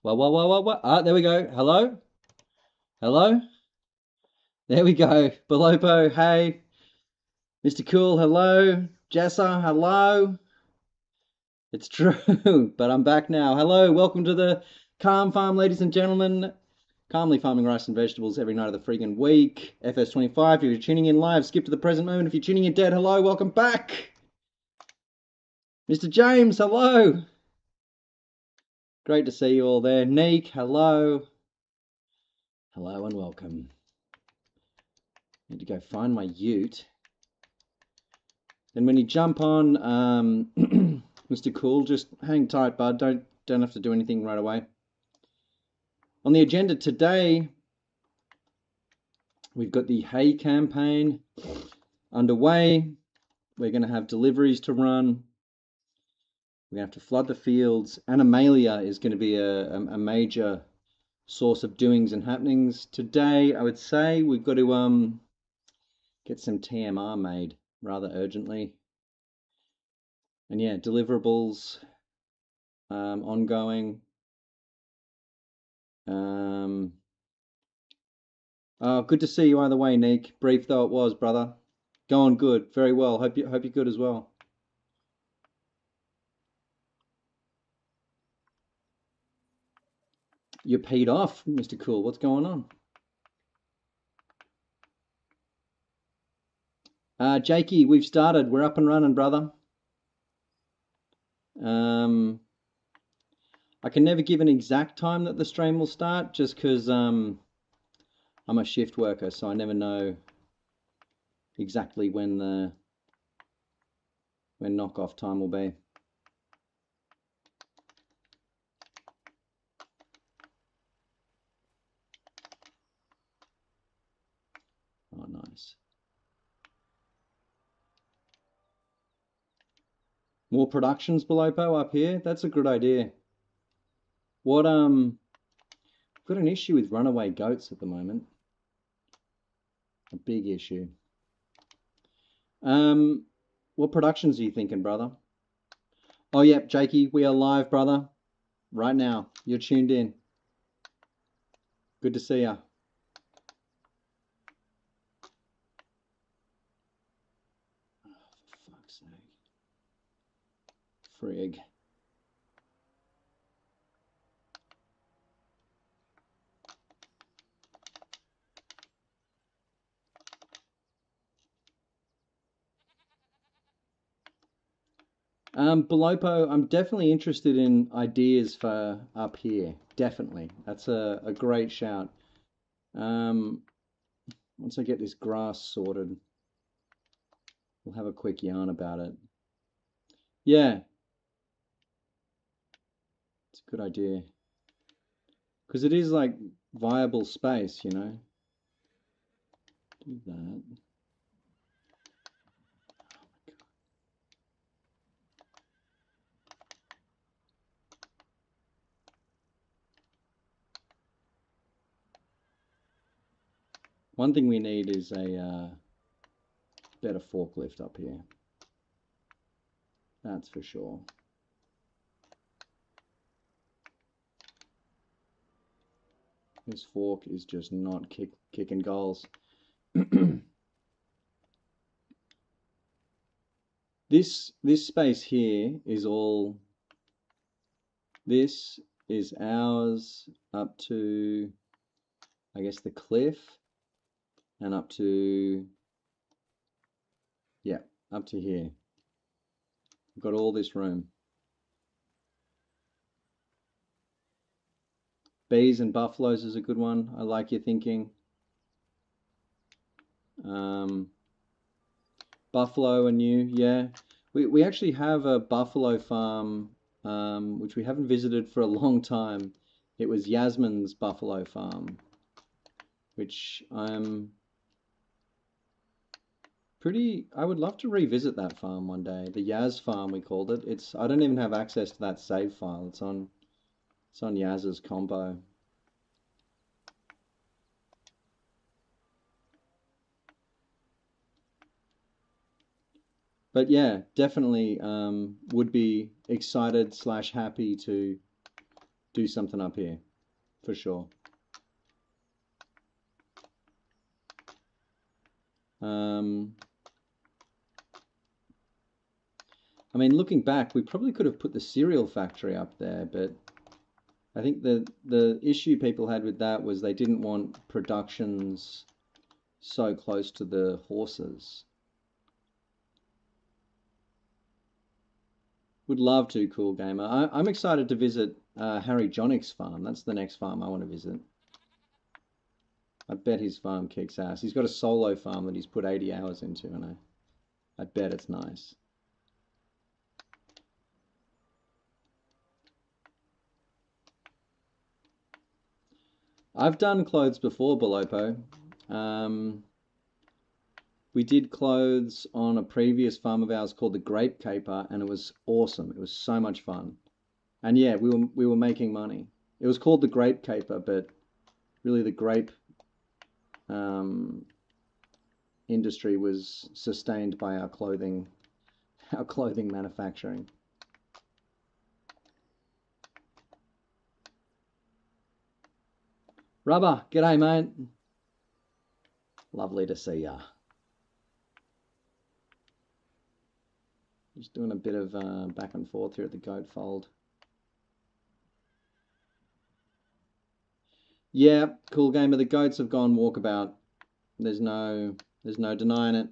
Well. Ah, there we go. Hello? Hello? There we go. Belopo, hey. Mr. Cool, hello. Jessa, hello. It's true, but I'm back now. Hello, welcome to the Calm Farm, ladies and gentlemen. Calmly farming rice and vegetables every night of the freaking week. FS25, if you're tuning in live, skip to the present moment. If you're tuning in dead, hello, welcome back. Mr. James, hello. Great to see you all there. Neek, hello. Hello and welcome. Need to go find my ute. And when you jump on, Mr. Cool, just hang tight, bud. Don't have to do anything right away. On the agenda today, we've got the hay campaign underway. We're going to have deliveries to run. We're going to have to flood the fields. Animalia is going to be a major source of doings and happenings. Today, I would say we've got to get some TMR made rather urgently. And yeah, deliverables ongoing. Oh, good to see you either way, Nick. Brief though it was, brother. Going good, very well. Hope you're good as well. You're peed off, Mr. Cool. What's going on? Jakey, we've started. We're up and running, brother. I can never give an exact time that the stream will start, just because I'm a shift worker, so I never know exactly when knockoff time will be. Oh, nice. More productions, Belopo, up here? That's a good idea. What, I've got an issue with runaway goats at the moment. A big issue. What productions are you thinking, brother? Oh, yep, Jakey, we are live, brother. Right now. You're tuned in. Good to see ya. Oh, for fuck's sake. Frig. Belopo, I'm definitely interested in ideas for up here. Definitely. That's a great shout. Once I get this grass sorted, we'll have a quick yarn about it. Yeah. It's a good idea. Because it is like viable space, you know. Do that. One thing we need is a better forklift up here. That's for sure. This fork is just not kicking goals. This space here is all. This is ours up to, I guess, the cliff, and up to, yeah, up to here. We've got all this room. Bees and buffaloes is a good one. I like your thinking. Buffalo and you, yeah. We actually have a buffalo farm, which we haven't visited for a long time. It was Yasmin's buffalo farm, which I'm I would love to revisit that farm one day. The Yaz farm, we called it. I don't even have access to that save file. It's on Yaz's compo. But yeah, definitely would be excited / happy to do something up here, for sure. I mean, looking back, we probably could have put the cereal factory up there, but I think the issue people had with that was they didn't want productions so close to the horses. Would love to, Cool Gamer. I'm excited to visit Harry Jonik's farm. That's the next farm I want to visit. I bet his farm kicks ass. He's got a solo farm that he's put 80 hours into, and I bet it's nice. I've done clothes before, Belopo. We did clothes on a previous farm of ours called the Grape Caper, and it was awesome. It was so much fun. And yeah, we were making money. It was called the Grape Caper, but really the grape industry was sustained by our clothing manufacturing. Rubber, g'day mate. Lovely to see ya. Just doing a bit of back and forth here at the goat fold. Yeah, Cool Gamer. The goats have gone walkabout. There's no denying it.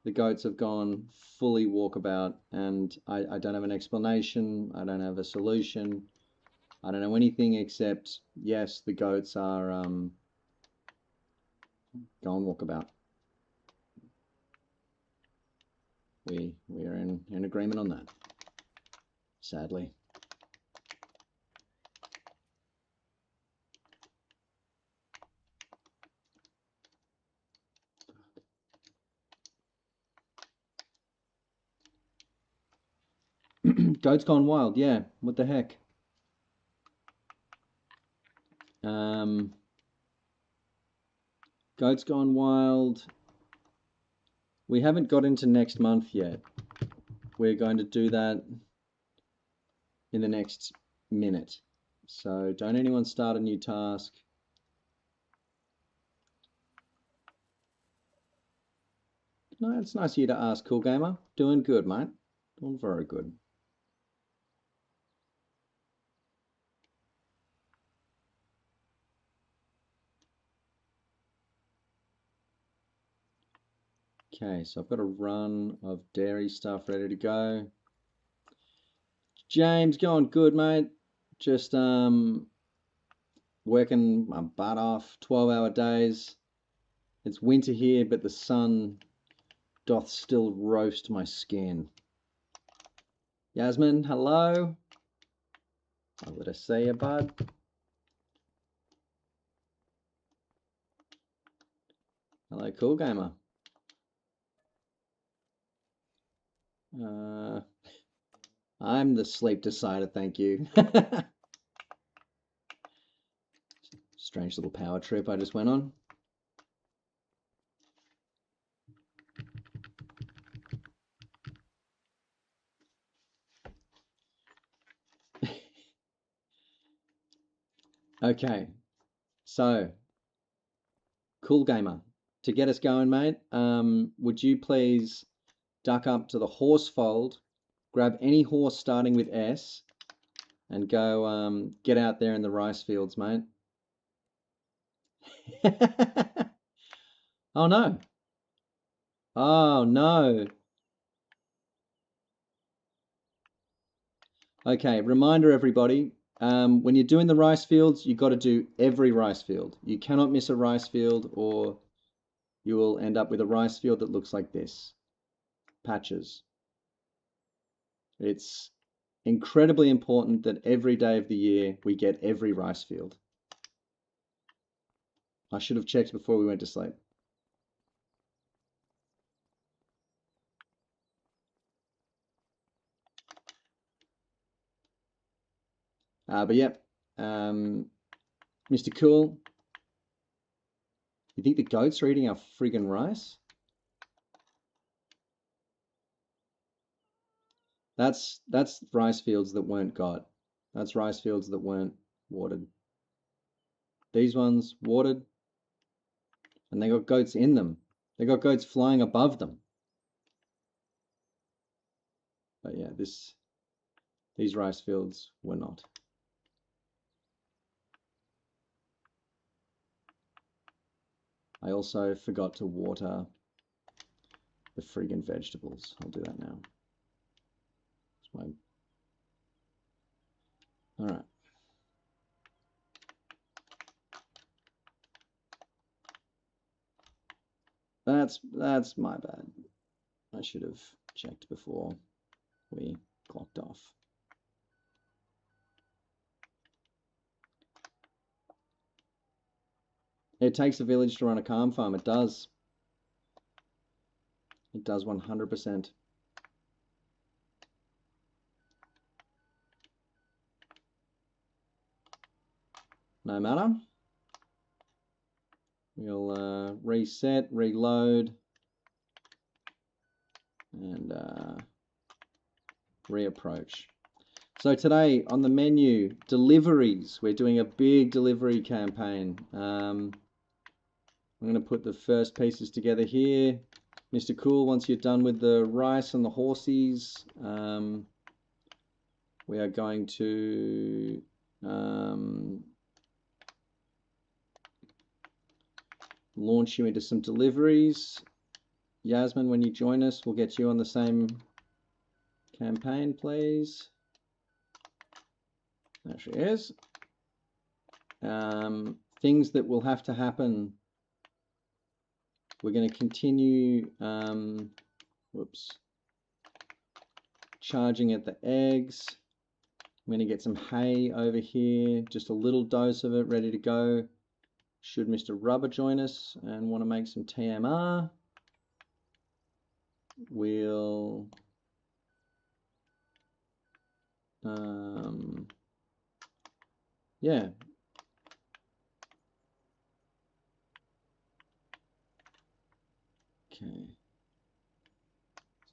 The goats have gone fully walkabout, and I don't have an explanation. I don't have a solution. I don't know anything except, yes, the goats are going walkabout. We are in agreement on that, sadly. Goats gone wild, yeah. What the heck? Goats gone wild. We haven't got into next month yet. We're going to do that in the next minute. So don't anyone start a new task. No, it's nice of you to ask, Cool Gamer. Doing good, mate. Doing very good. Okay, so I've got a run of dairy stuff ready to go. James, going good, mate. Just working my butt off, 12-hour days. It's winter here, but the sun doth still roast my skin. Yasmin, hello. I'll let us see you, bud. Hello, Cool Gamer. I'm the sleep decider, thank you. Strange little power trip I just went on. Okay, so Cool Gamer, to get us going, mate, would you please duck up to the horse fold, grab any horse starting with S, and go get out there in the rice fields, mate. Oh no. Oh no. Okay, reminder everybody, when you're doing the rice fields, you've got to do every rice field. You cannot miss a rice field or you will end up with a rice field that looks like this. Patches. It's incredibly important that every day of the year we get every rice field. I should have checked before we went to sleep. But yeah, Mr. Cool, you think the goats are eating our friggin' rice? That's rice fields that weren't got. That's rice fields that weren't watered. These ones watered, and they got goats in them. They got goats flying above them. But yeah, these rice fields were not. I also forgot to water the friggin' vegetables. I'll do that now. All right. That's my bad. I should have checked before we clocked off. It takes a village to run a calm farm. It does. It does 100%. No matter. We'll reset, reload, and reapproach. So today on the menu, deliveries. We're doing a big delivery campaign. I'm going to put the first pieces together here. Mr. Cool, once you're done with the rice and the horsies, we are going to launch you into some deliveries. Yasmin, when you join us, we'll get you on the same campaign, please. There she is. Things that will have to happen. We're going to continue, charging at the eggs. I'm going to get some hay over here, just a little dose of it ready to go. Should Mr. Rubber join us and want to make some TMR, we'll yeah. Okay.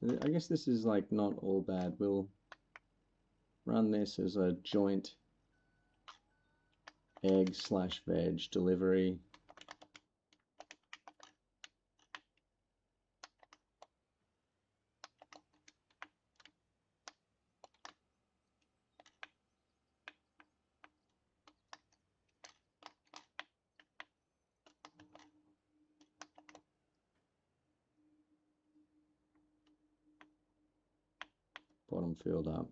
So I guess this is like not all bad. We'll run this as a joint egg/veg delivery. Bottom field up.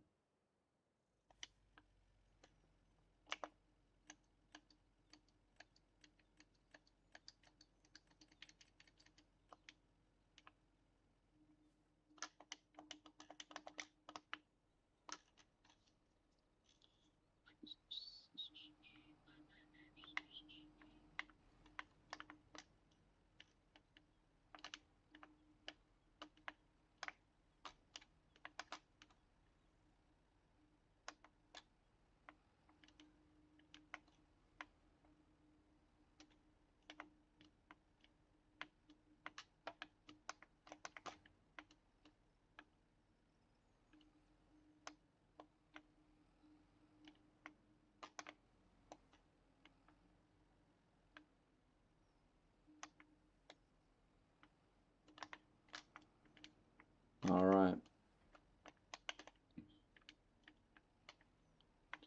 All right.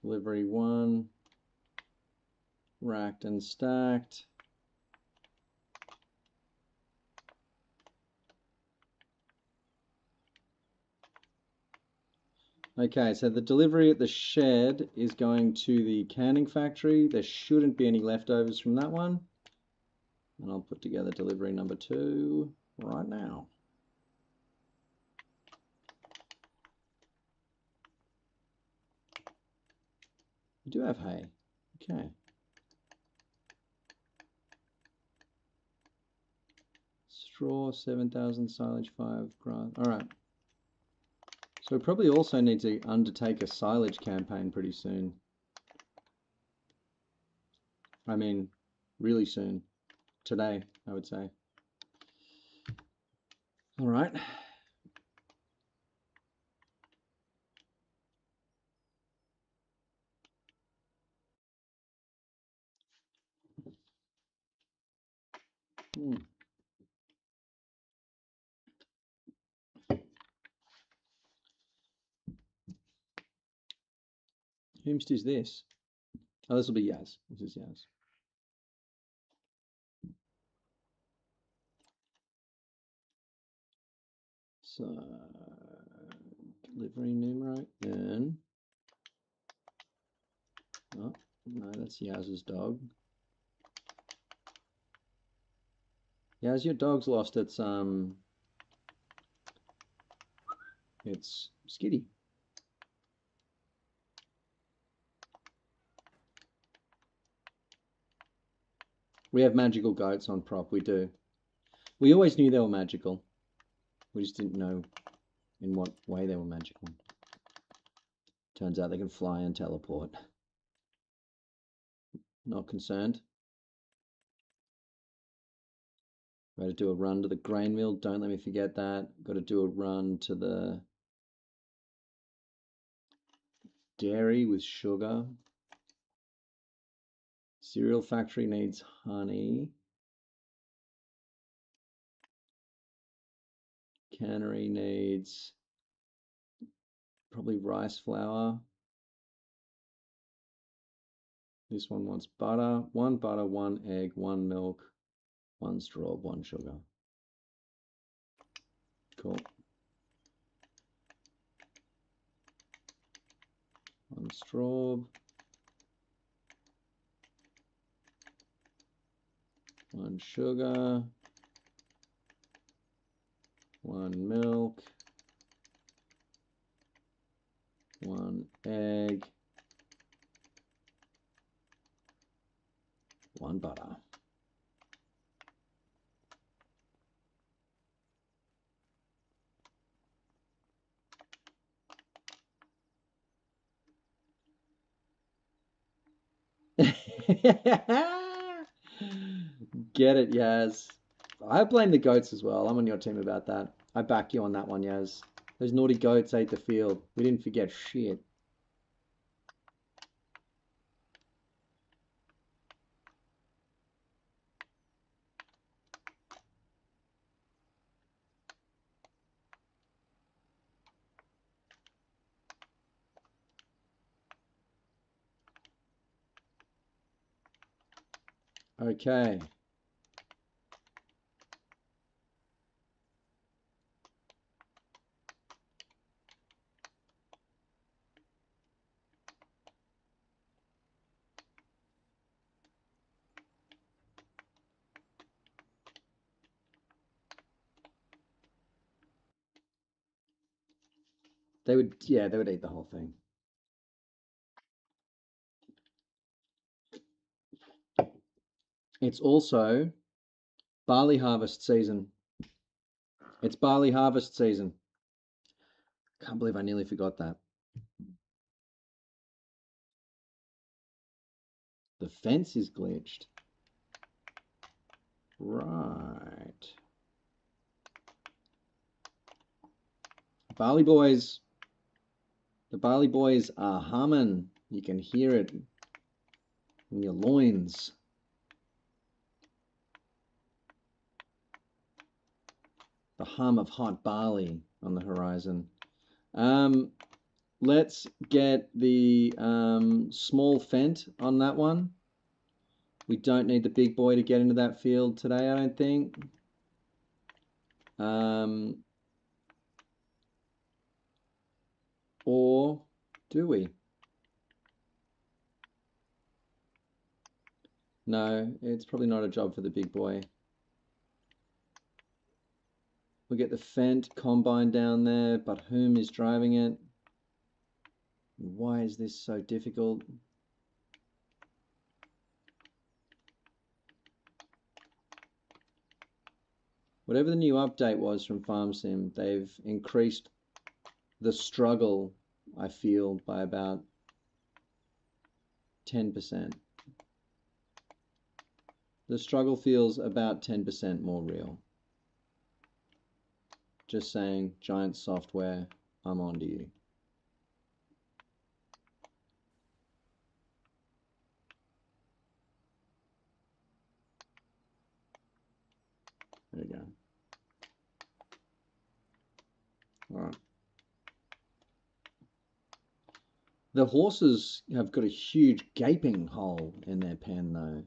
Delivery 1, racked and stacked. Okay, so the delivery at the shed is going to the canning factory. There shouldn't be any leftovers from that one. And I'll put together delivery number 2 right now. You do have hay. Okay. Straw, 7,000, silage 5, grass. All right. So we probably also need to undertake a silage campaign pretty soon. I mean, really soon. Today, I would say. All right. Whomst is this? Oh, this will be Yaz. This is Yaz. So, delivery numero, earn. Oh, no, that's Yaz's dog. Yaz, your dog's lost its Skitty. We have magical goats on prop, we do. We always knew they were magical. We just didn't know in what way they were magical. Turns out they can fly and teleport. Not concerned. Got to do a run to the grain mill. Don't let me forget that. Got to do a run to the dairy with sugar. Cereal factory needs honey. Cannery needs probably rice flour. This one wants butter, 1 egg, 1 milk, 1 straw, 1 sugar. Cool. 1 straw. 1 sugar. 1 milk. 1 egg. 1 butter. Get it, Yaz. I blame the goats as well. I'm on your team about that. I back you on that one, Yaz. Those naughty goats ate the field. We didn't forget shit. Okay. They would, yeah, they would eat the whole thing. It's also barley harvest season. It's barley harvest season. Can't believe I nearly forgot that. The fence is glitched. Right. Barley boys. The barley boys are humming. You can hear it in your loins. The hum of hot barley on the horizon. Let's get the small Fent on that one. We don't need the big boy to get into that field today, I don't think. Or do we? No, it's probably not a job for the big boy. We'll get the Fent combine down there, but whom is driving it? Why is this so difficult? Whatever the new update was from FarmSim, they've increased the struggle, I feel, by about 10%. The struggle feels about 10% more real. Just saying, Giant Software, I'm on to you. There we go. All right. The horses have got a huge gaping hole in their pen, though.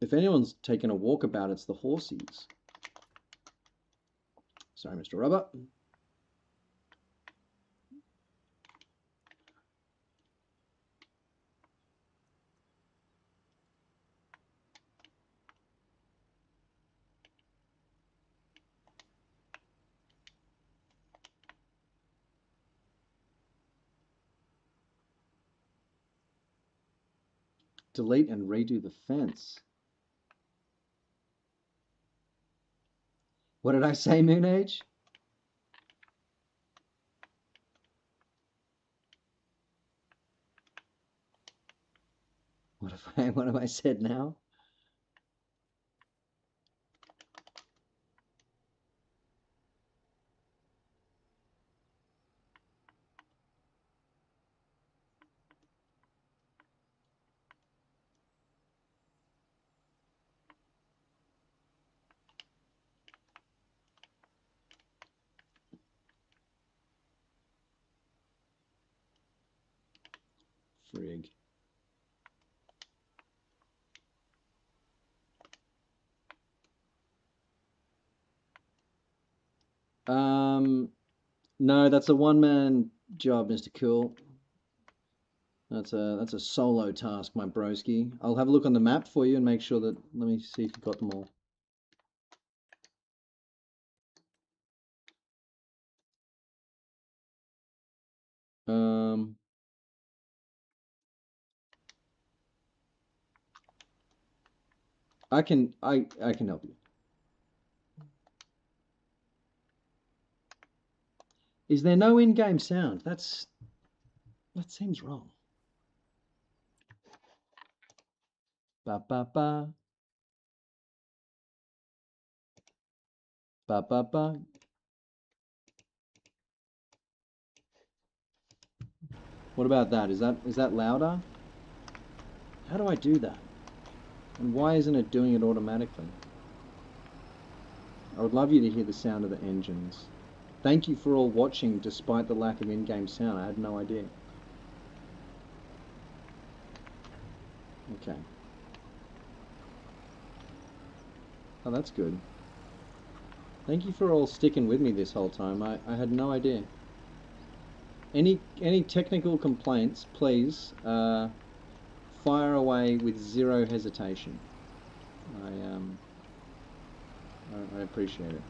If anyone's taken a walk about, it's the horsies. Sorry, Mr. Rubber. Delete and redo the fence. What did I say, Moon Age? What have I said now? Frig. No, that's a one-man job, Mr. Cool. That's a solo task, my broski. I'll have a look on the map for you and make sure that. Let me see if you've got them all. I can help you. Is there no in-game sound? That seems wrong. Ba ba ba. Ba ba ba. What about that? Is that louder? How do I do that? And why isn't it doing it automatically? I would love you to hear the sound of the engines. Thank you for all watching despite the lack of in-game sound. I had no idea. Okay. Oh, that's good. Thank you for all sticking with me this whole time. I had no idea. Any technical complaints, please fire away with zero hesitation. I appreciate it.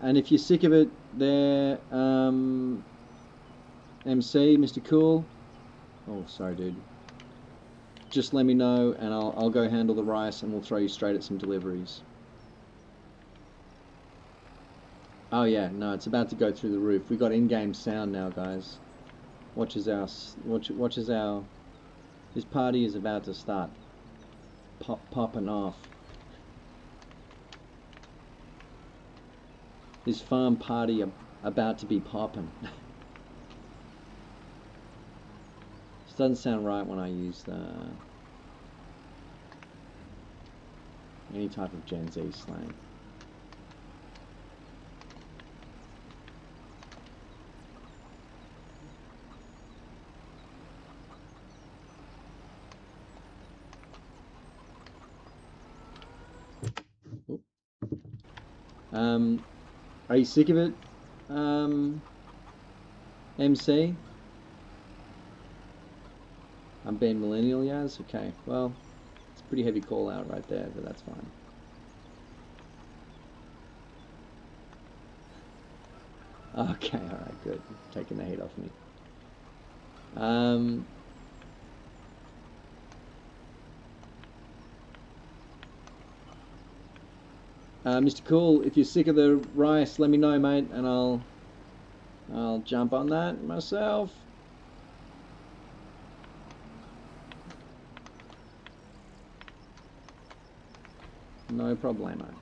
And if you're sick of it there, MC, Mr. Cool. Oh, sorry, dude. Just let me know and I'll go handle the rice and we'll throw you straight at some deliveries. Oh yeah, no, it's about to go through the roof. We got in-game sound now, guys. Watch as our this party is about to start popping off. This farm party about to be popping. This doesn't sound right when I use any type of Gen Z slang. Are you sick of it, MC? I'm being millennial, Yaz? Okay, well, it's a pretty heavy call out right there, but that's fine. Okay, alright, good. Taking the heat off me. Mr. Cool, if you're sick of the rice, let me know, mate, and I'll jump on that myself. No problemo.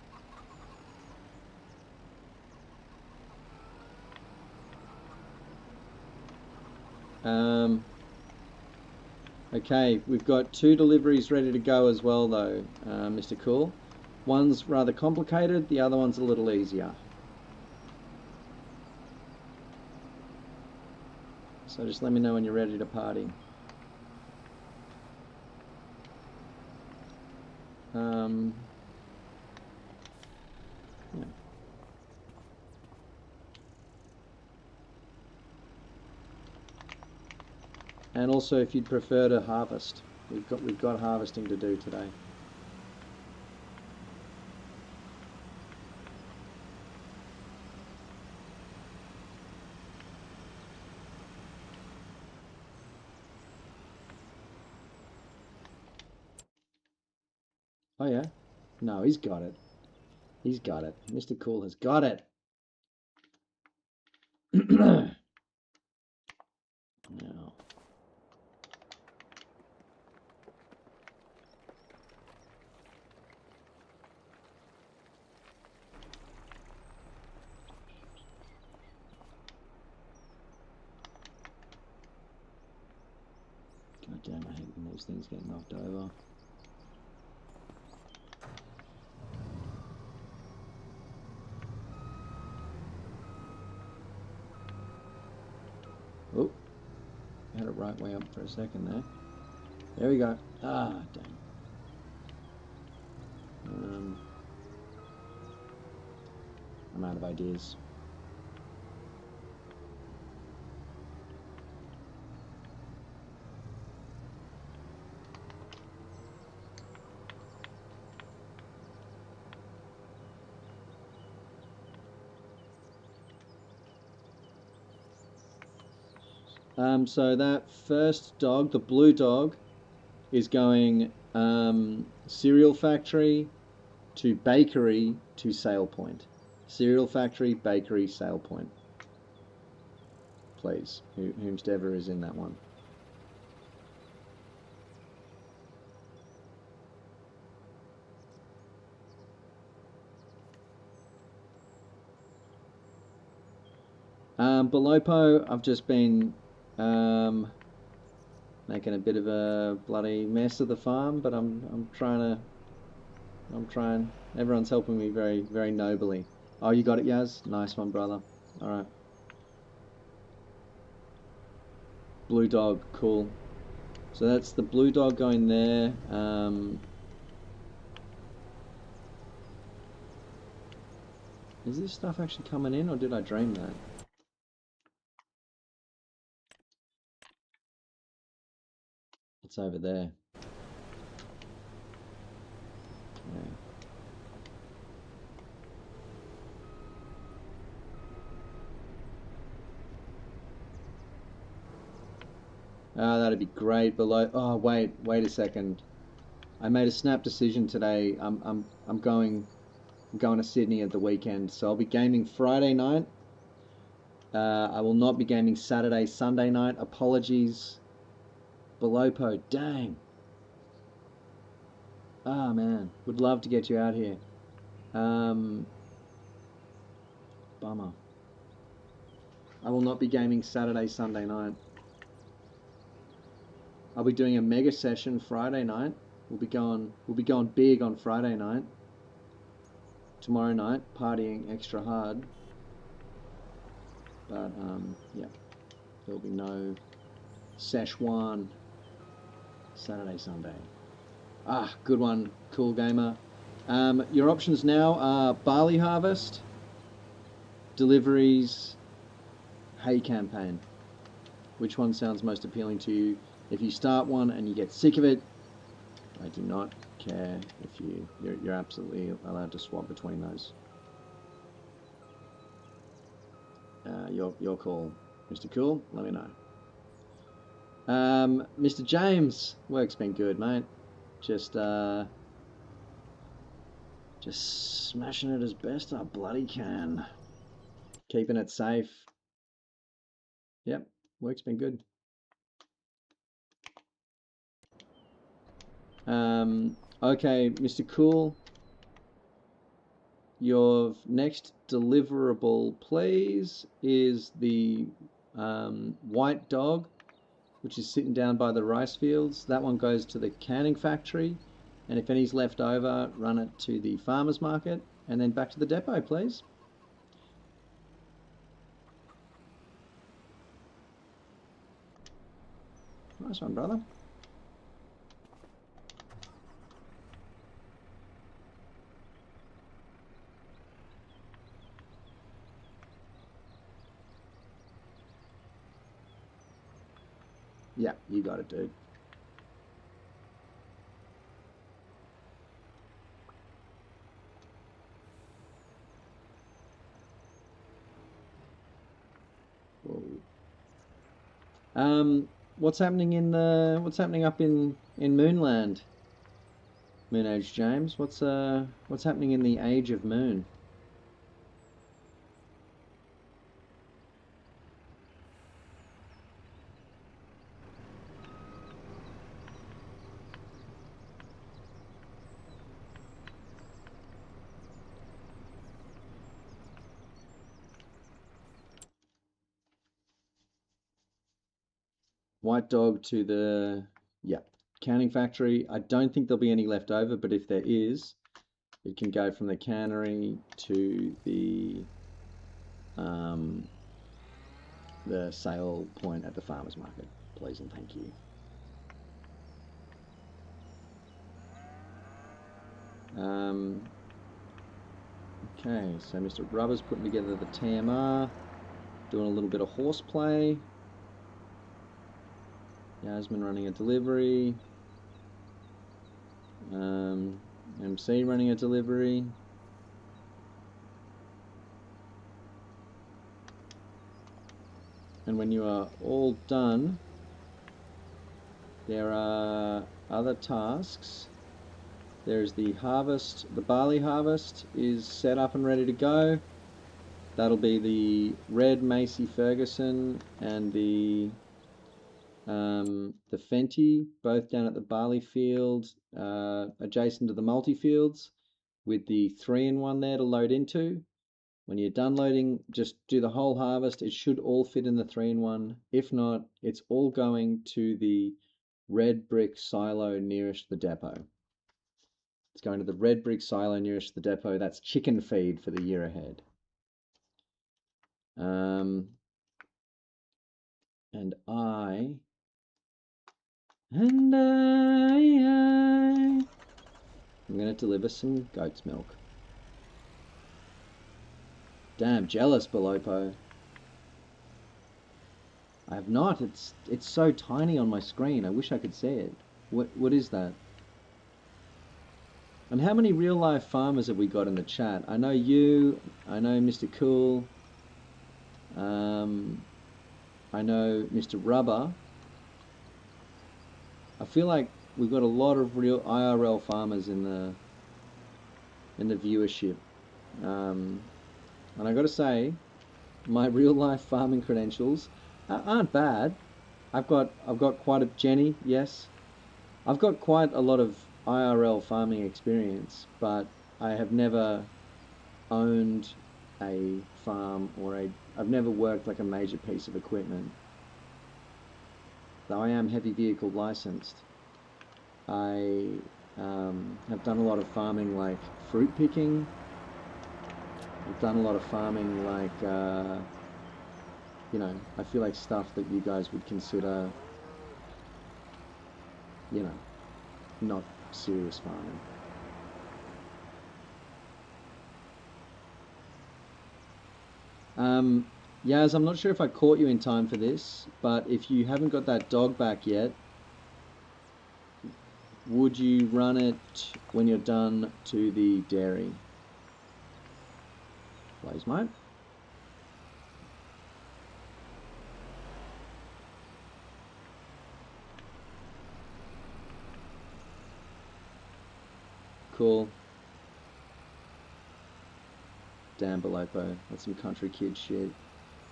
Okay, we've got 2 deliveries ready to go as well though, Mr. Cool. One's rather complicated, the other one's a little easier. So just let me know when you're ready to party. Yeah. And also, if you'd prefer to harvest, we've got harvesting to do today. Oh yeah? No, he's got it. He's got it. Mr. Cool has got it. Now. God damn, I hate when these things get knocked over. Oh, had it right way up for a second there. There we go. Ah, dang. I'm out of ideas. So that first dog, the blue dog, is going cereal factory to bakery to sale point. Cereal factory, bakery, sale point. Please, whomsoever is in that one. Belopo, I've just been making a bit of a bloody mess of the farm, but I'm trying. Everyone's helping me very, very nobly. Oh, you got it, Yaz? Nice one, brother. All right. Blue dog, cool. So that's the blue dog going there. Is this stuff actually coming in, or did I dream that? It's over there. Yeah. Ah, that'd be great. Below. Oh, wait a second. I made a snap decision today. I'm going to Sydney at the weekend, so I'll be gaming Friday night. I will not be gaming Saturday, Sunday night. Apologies. Belopo, dang. Ah, man. Would love to get you out here. Bummer. I will not be gaming Saturday, Sunday night. I'll be doing a mega session Friday night. We'll be going big on Friday night. Tomorrow night, partying extra hard. But yeah, there'll be no Szechuan Saturday, Sunday. Ah, good one, cool gamer. Your options now are barley harvest, deliveries, hay campaign. Which one sounds most appealing to you? If you start one and you get sick of it, I do not care if you're absolutely allowed to swap between those. Your call, Mr. Cool. Let me know. Mr. James, work's been good, mate. Just smashing it as best I bloody can. Keeping it safe. Yep, work's been good. Okay, Mr. Cool. Your next deliverable, please, is the white dog which is sitting down by the rice fields. That one goes to the canning factory, and if any's left over, run it to the farmer's market, and then back to the depot, please. Nice one, brother. Yeah, you got it, dude. Whoa. What's happening up in Moonland? Moon Age James, what's happening in the Age of Moon? White dog to the, yeah, canning factory. I don't think there'll be any left over, but if there is, it can go from the cannery to the sale point at the farmer's market, please and thank you. Okay, so Mr. Rubber's putting together the TMR, doing a little bit of horseplay. Yasmin running a delivery. MC running a delivery. And when you are all done, there are other tasks. There's the harvest, the barley harvest is set up and ready to go. That'll be the red Macy Ferguson and the Fenty, both down at the barley field, adjacent to the multi-fields, with the 3-in-1 there to load into. When you're done loading, just do the whole harvest. It should all fit in the 3-in-1. If not, it's all going to the red brick silo nearest the depot. It's going to the red brick silo nearest the depot. That's chicken feed for the year ahead. I'm going to deliver some goat's milk. Damn, jealous, Belopo. I have not. It's so tiny on my screen. I wish I could see it. What is that? And how many real life farmers have we got in the chat? I know you. I know Mr. Cool. I know Mr. Rubber. I feel like we've got a lot of real IRL farmers in the viewership. And I got to say, my real life farming credentials aren't bad. I've got quite a Jenny, yes. I've got quite a lot of IRL farming experience, but I have never owned a farm I've never worked like a major piece of equipment. Though I am heavy vehicle licensed, I have done a lot of farming like fruit picking. I've done a lot of farming like, you know, I feel like stuff that you guys would consider, you know, not serious farming. Yaz, I'm not sure if I caught you in time for this, but if you haven't got that dog back yet, would you run it when you're done to the dairy? Please, mate. Cool. Damn, Belopo. That's some country kid shit.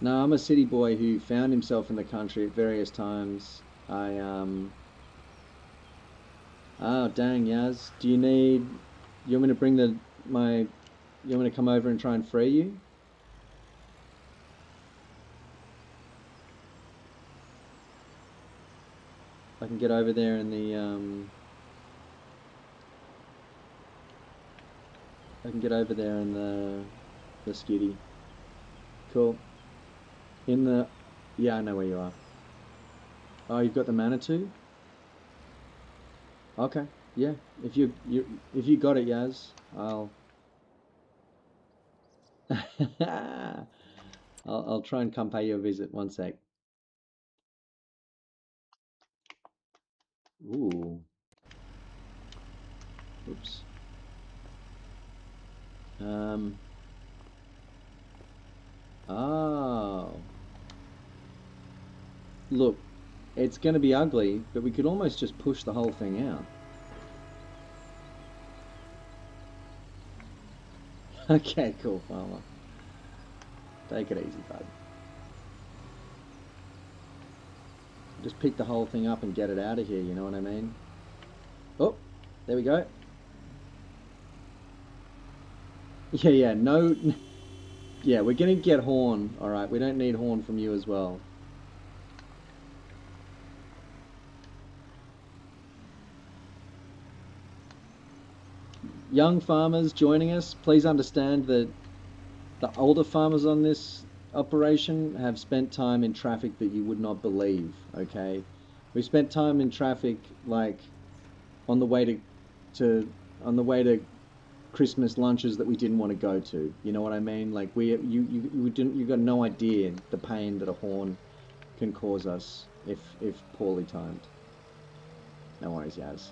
No, I'm a city boy who found himself in the country at various times. Oh, dang, Yaz. You want me to bring you want me to come over and try and free you? I can get over there in the I can get over there in the skiddy. Cool. In the yeah, I know where you are. Oh, you've got the Manitou? Okay. Yeah. If you got it, Yaz, I'll I'll try and come pay you a visit. One sec. Ooh. Oops. Um. Oh. Look, it's going to be ugly, but we could almost just push the whole thing out. Okay, cool, farmer. Take it easy, bud. Just pick the whole thing up and get it out of here, you know what I mean? Oh, there we go. Yeah, no... Yeah, we're gonna get horn, alright. We don't need horn from you as well. Young farmers joining us, please understand that the older farmers on this operation have spent time in traffic that you would not believe, okay? We spent time in traffic like on the way to on the way to Christmas lunches that we didn't want to go to. You know what I mean? Like you got no idea the pain that a horn can cause us if poorly timed. No worries, Yaz.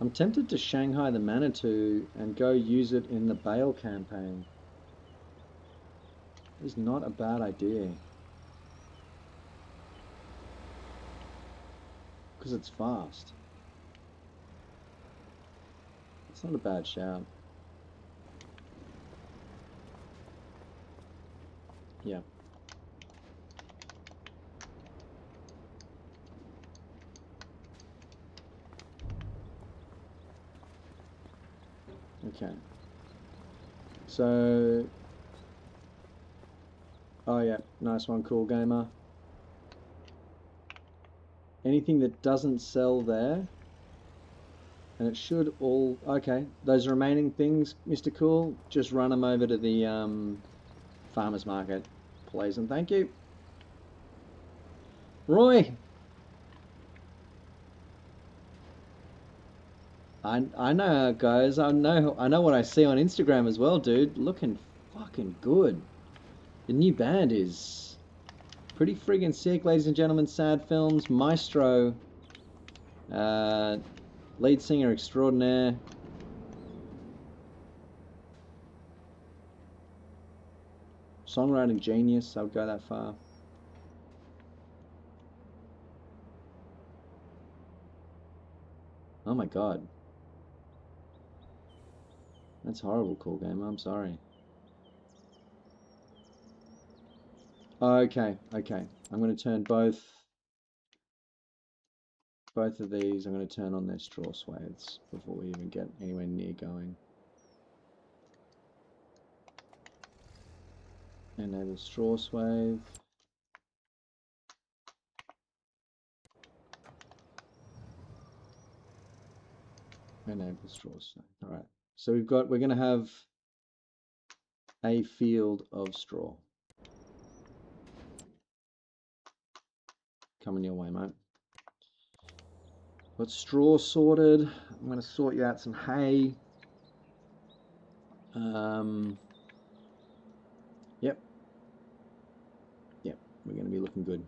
I'm tempted to Shanghai the Manitou and go use it in the Bale campaign. It's not a bad idea. Because it's fast. It's not a bad shout. Yeah. Okay. So... Oh yeah, nice one, Cool Gamer. Anything that doesn't sell there, and it should all... Okay, those remaining things, Mr. Cool, just run them over to the farmer's market, please, and thank you. Roy! I know how it goes. I know what I see on Instagram as well, dude. Looking fucking good. The new band is pretty friggin' sick, ladies and gentlemen. Sad Films, Maestro, lead singer extraordinaire. Songwriting genius, I would go that far. Oh my god. That's horrible, Cool Gamer. I'm sorry. Okay, okay. I'm going to turn both of these. I'm going to turn on their straw swathes before we even get anywhere near going. Enable straw swathe. Enable straw swathe. All right. So we're going to have a field of straw. Coming your way, mate. Got straw sorted. I'm going to sort you out some hay. Yep. Yep, we're going to be looking good.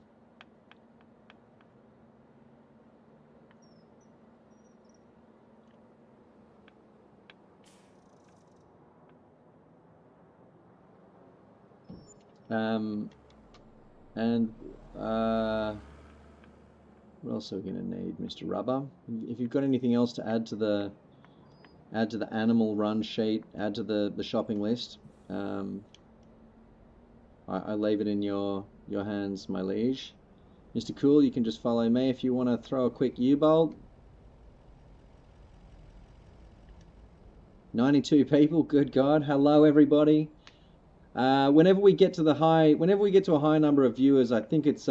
And what else are we going to need, Mr. Rubber? If you've got anything else to add to the animal run sheet, add to the shopping list, I leave it in your hands, my liege. Mr. Cool, you can just follow me if you want to throw a quick U-bolt. 92 people. Good God. Hello, everybody. Whenever we get to a high number of viewers, I think it's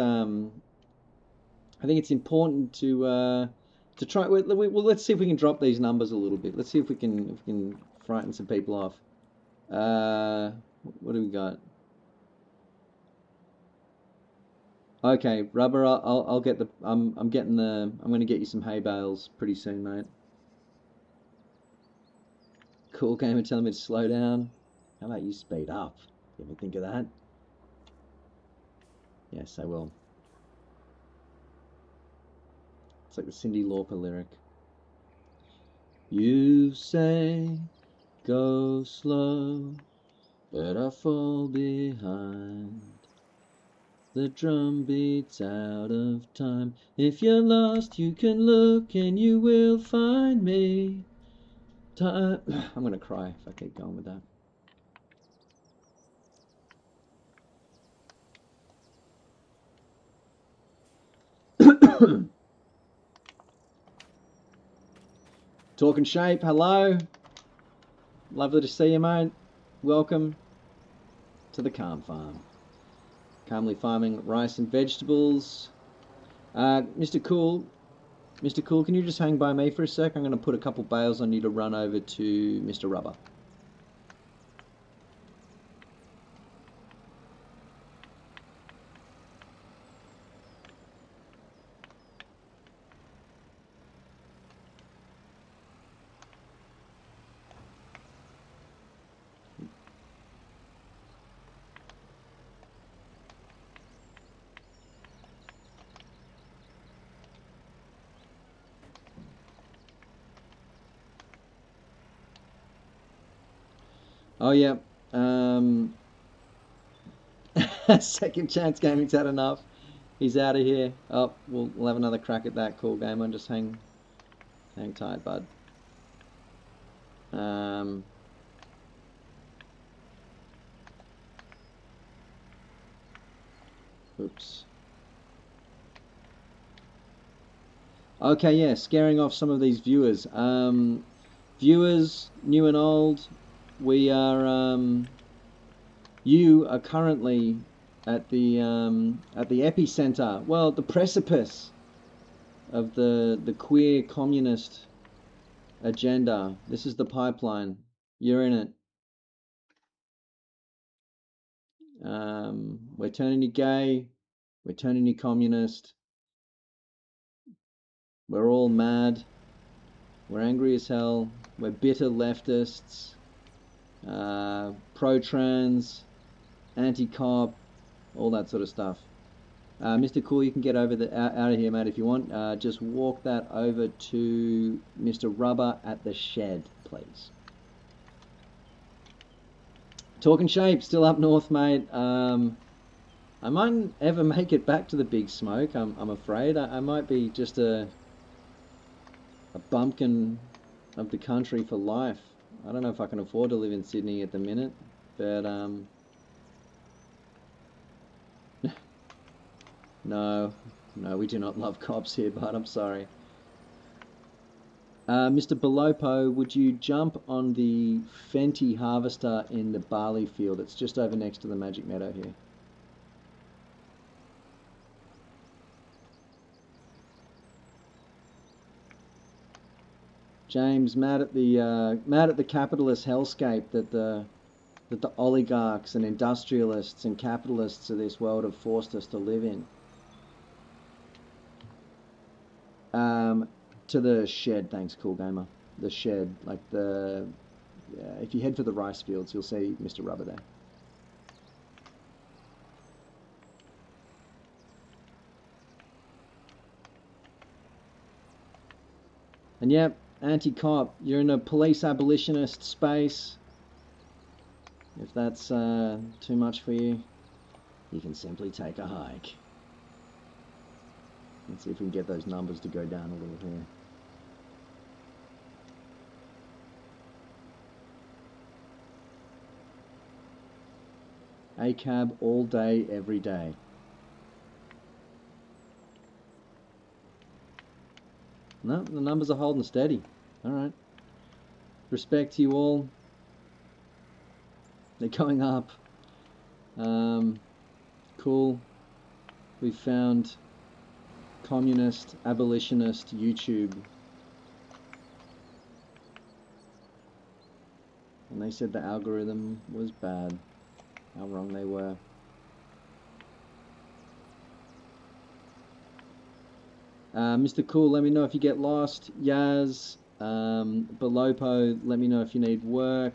important to try. Well, let's see if we can drop these numbers a little bit. Let's see if we can frighten some people off. What do we got? Okay, Rubber. I'll get the. I'm going to get you some hay bales pretty soon, mate. Cool Gamer telling me to slow down. How about you speed up? You ever think of that? Yes, I will. It's like the Cyndi Lauper lyric. You say go slow, but I fall behind. The drum beats out of time. If you're lost, you can look and you will find me. I'm gonna cry if I keep going with that. Talking Shape, hello. Lovely to see you, mate. Welcome to the Calm Farm. Calmly farming rice and vegetables. Mr. Cool, can you just hang by me for a sec? I'm going to put a couple bales on you to run over to Mr. Rubber. Oh yeah, Second Chance Gaming's had enough. He's out of here. Oh, we'll have another crack at that. Cool Gamer. Just hang tight, bud. Oops. Okay, yeah, scaring off some of these viewers. Viewers, new and old, we are. You are currently at the epicenter. Well, the precipice of the queer communist agenda. This is the pipeline. You're in it. We're turning you gay. We're turning you communist. We're all mad. We're angry as hell. We're bitter leftists. Pro-trans, anti-cop, all that sort of stuff. Mr. Cool, you can get over out of here, mate, if you want. Just walk that over to Mr. Rubber at the shed, please. Talking Shape, still up north, mate. I mightn't ever make it back to the Big Smoke, I'm afraid. I might be just a bumpkin of the country for life. I don't know if I can afford to live in Sydney at the minute, but no, we do not love cops here, but I'm sorry. Mr. Belopo, would you jump on the Fenty harvester in the barley field? It's just over next to the Magic Meadow here. James, mad at the capitalist hellscape that the oligarchs and industrialists and capitalists of this world have forced us to live in. To the shed, thanks, Cool Gamer. The shed, like if you head for the rice fields, you'll see Mr. Rubber there. And yep, anti-cop, you're in a police abolitionist space. If that's too much for you, you can simply take a hike. Let's see if we can get those numbers to go down a little here. ACAB all day, every day. No, the numbers are holding steady. All right. Respect to you all. They're going up. Cool. We found communist, abolitionist YouTube. And they said the algorithm was bad. How wrong they were. Mr. Cool, let me know if you get lost. Yaz, Belopo, let me know if you need work.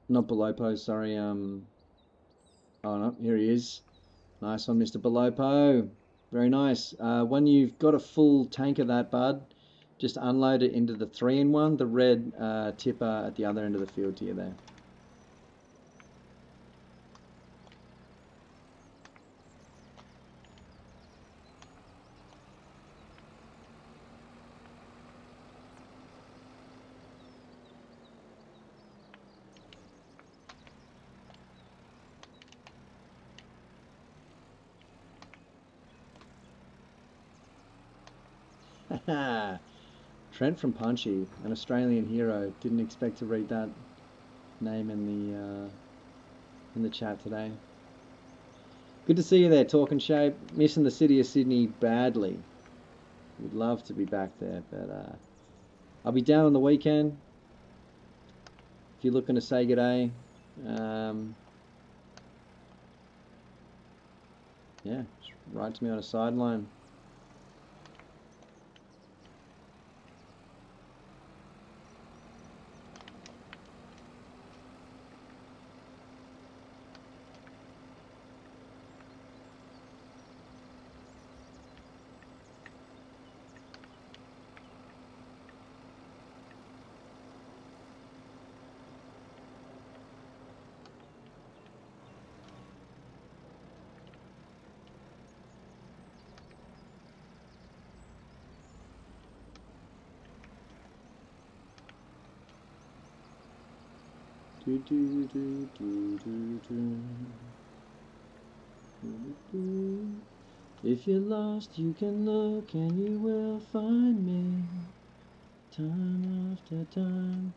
Not Belopo, sorry. Oh no, here he is. Nice one, Mr. Belopo. Very nice. When you've got a full tank of that, bud, just unload it into the 3-in-1, the red tipper at the other end of the field to you there. Trent from Punchy, an Australian hero. Didn't expect to read that name in the chat today. Good to see you there, Talking Shape. Missing the city of Sydney badly. Would love to be back there, but I'll be down on the weekend. If you're looking to say g'day, yeah, just write to me on a sideline. If you're lost, you can look and you will find me. Time after time.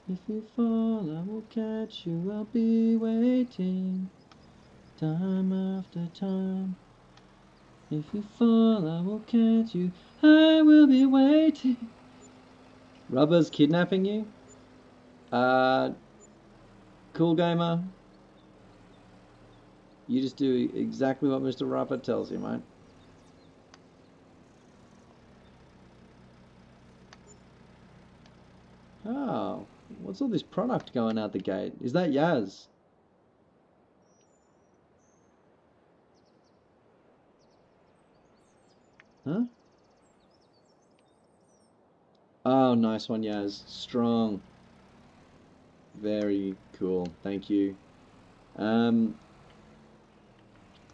If you fall, I will catch you. I'll be waiting. Time after time. If you fall, I will catch you. I will be waiting. Rubber's kidnapping you? Cool gamer. You just do exactly what Mr. Rubber tells you, mate. Oh, what's all this product going out the gate? Is that Yaz? Huh? Oh, nice one, Yaz. Strong. Very cool. Thank you.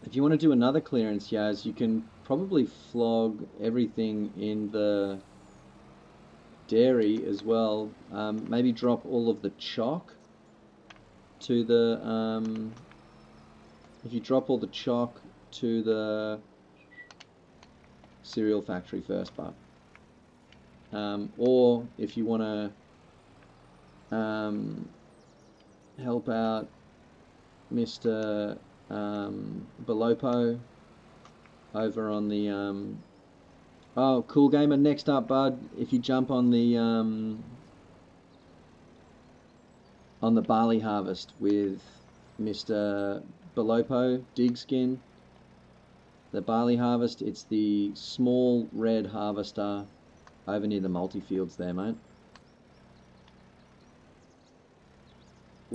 If you want to do another clearance, Yaz, you can probably flog everything in the dairy as well. Maybe drop all of the chalk to the... if you drop all the chalk to the cereal factory first, but or if you want to help out Mr. Belopo over on the oh, cool gamer, next up, bud, if you jump on the barley harvest with Mr. Belopo, Digskin, the barley harvest, it's the small red harvester over near the multi-fields there, mate.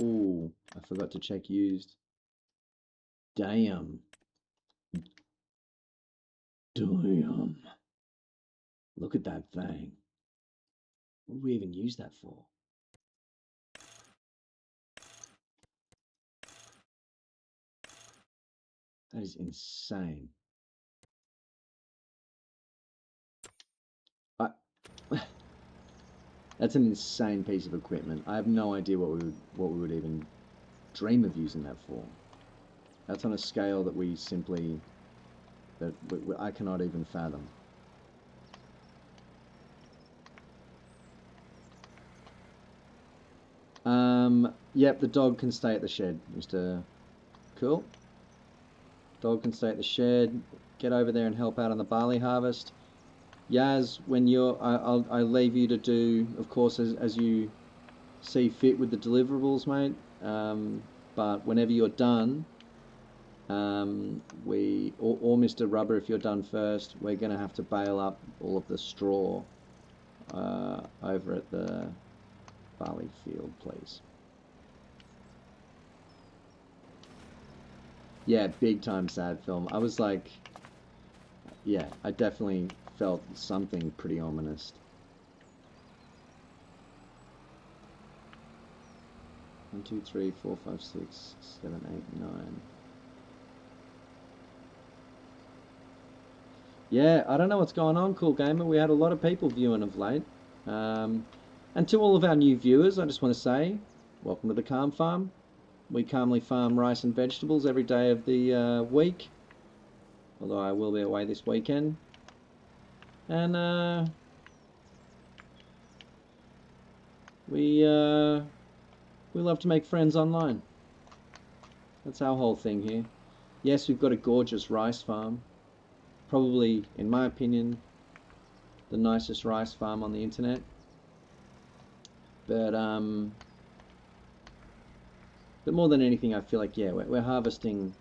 Ooh, I forgot to check used. Damn. Damn. Look at that thing. What do we even use that for? That is insane. That's an insane piece of equipment. I have no idea what we would even dream of using that for. That's on a scale that we simply I cannot even fathom. Yep, the dog can stay at the shed, Mr. Cool. Dog can stay at the shed. Get over there and help out on the barley harvest. Yaz, when I leave you to do, of course, as you see fit with the deliverables, mate. But whenever you're done, or Mr. Rubber, if you're done first, we're going to have to bale up all of the straw over at the barley field, please. Yeah, big time sad film. I was like, yeah, I definitely felt something pretty ominous. 1, 2, 3, 4, 5, 6, 7, 8, 9. Yeah, I don't know what's going on, Cool Gamer. We had a lot of people viewing of late. And to all of our new viewers, I just want to say, welcome to the Calm Farm. We calmly farm rice and vegetables every day of the week. Although I will be away this weekend. And we love to make friends online. That's our whole thing here. Yes, we've got a gorgeous rice farm. Probably, in my opinion, the nicest rice farm on the internet. But more than anything, I feel like, yeah, we're harvesting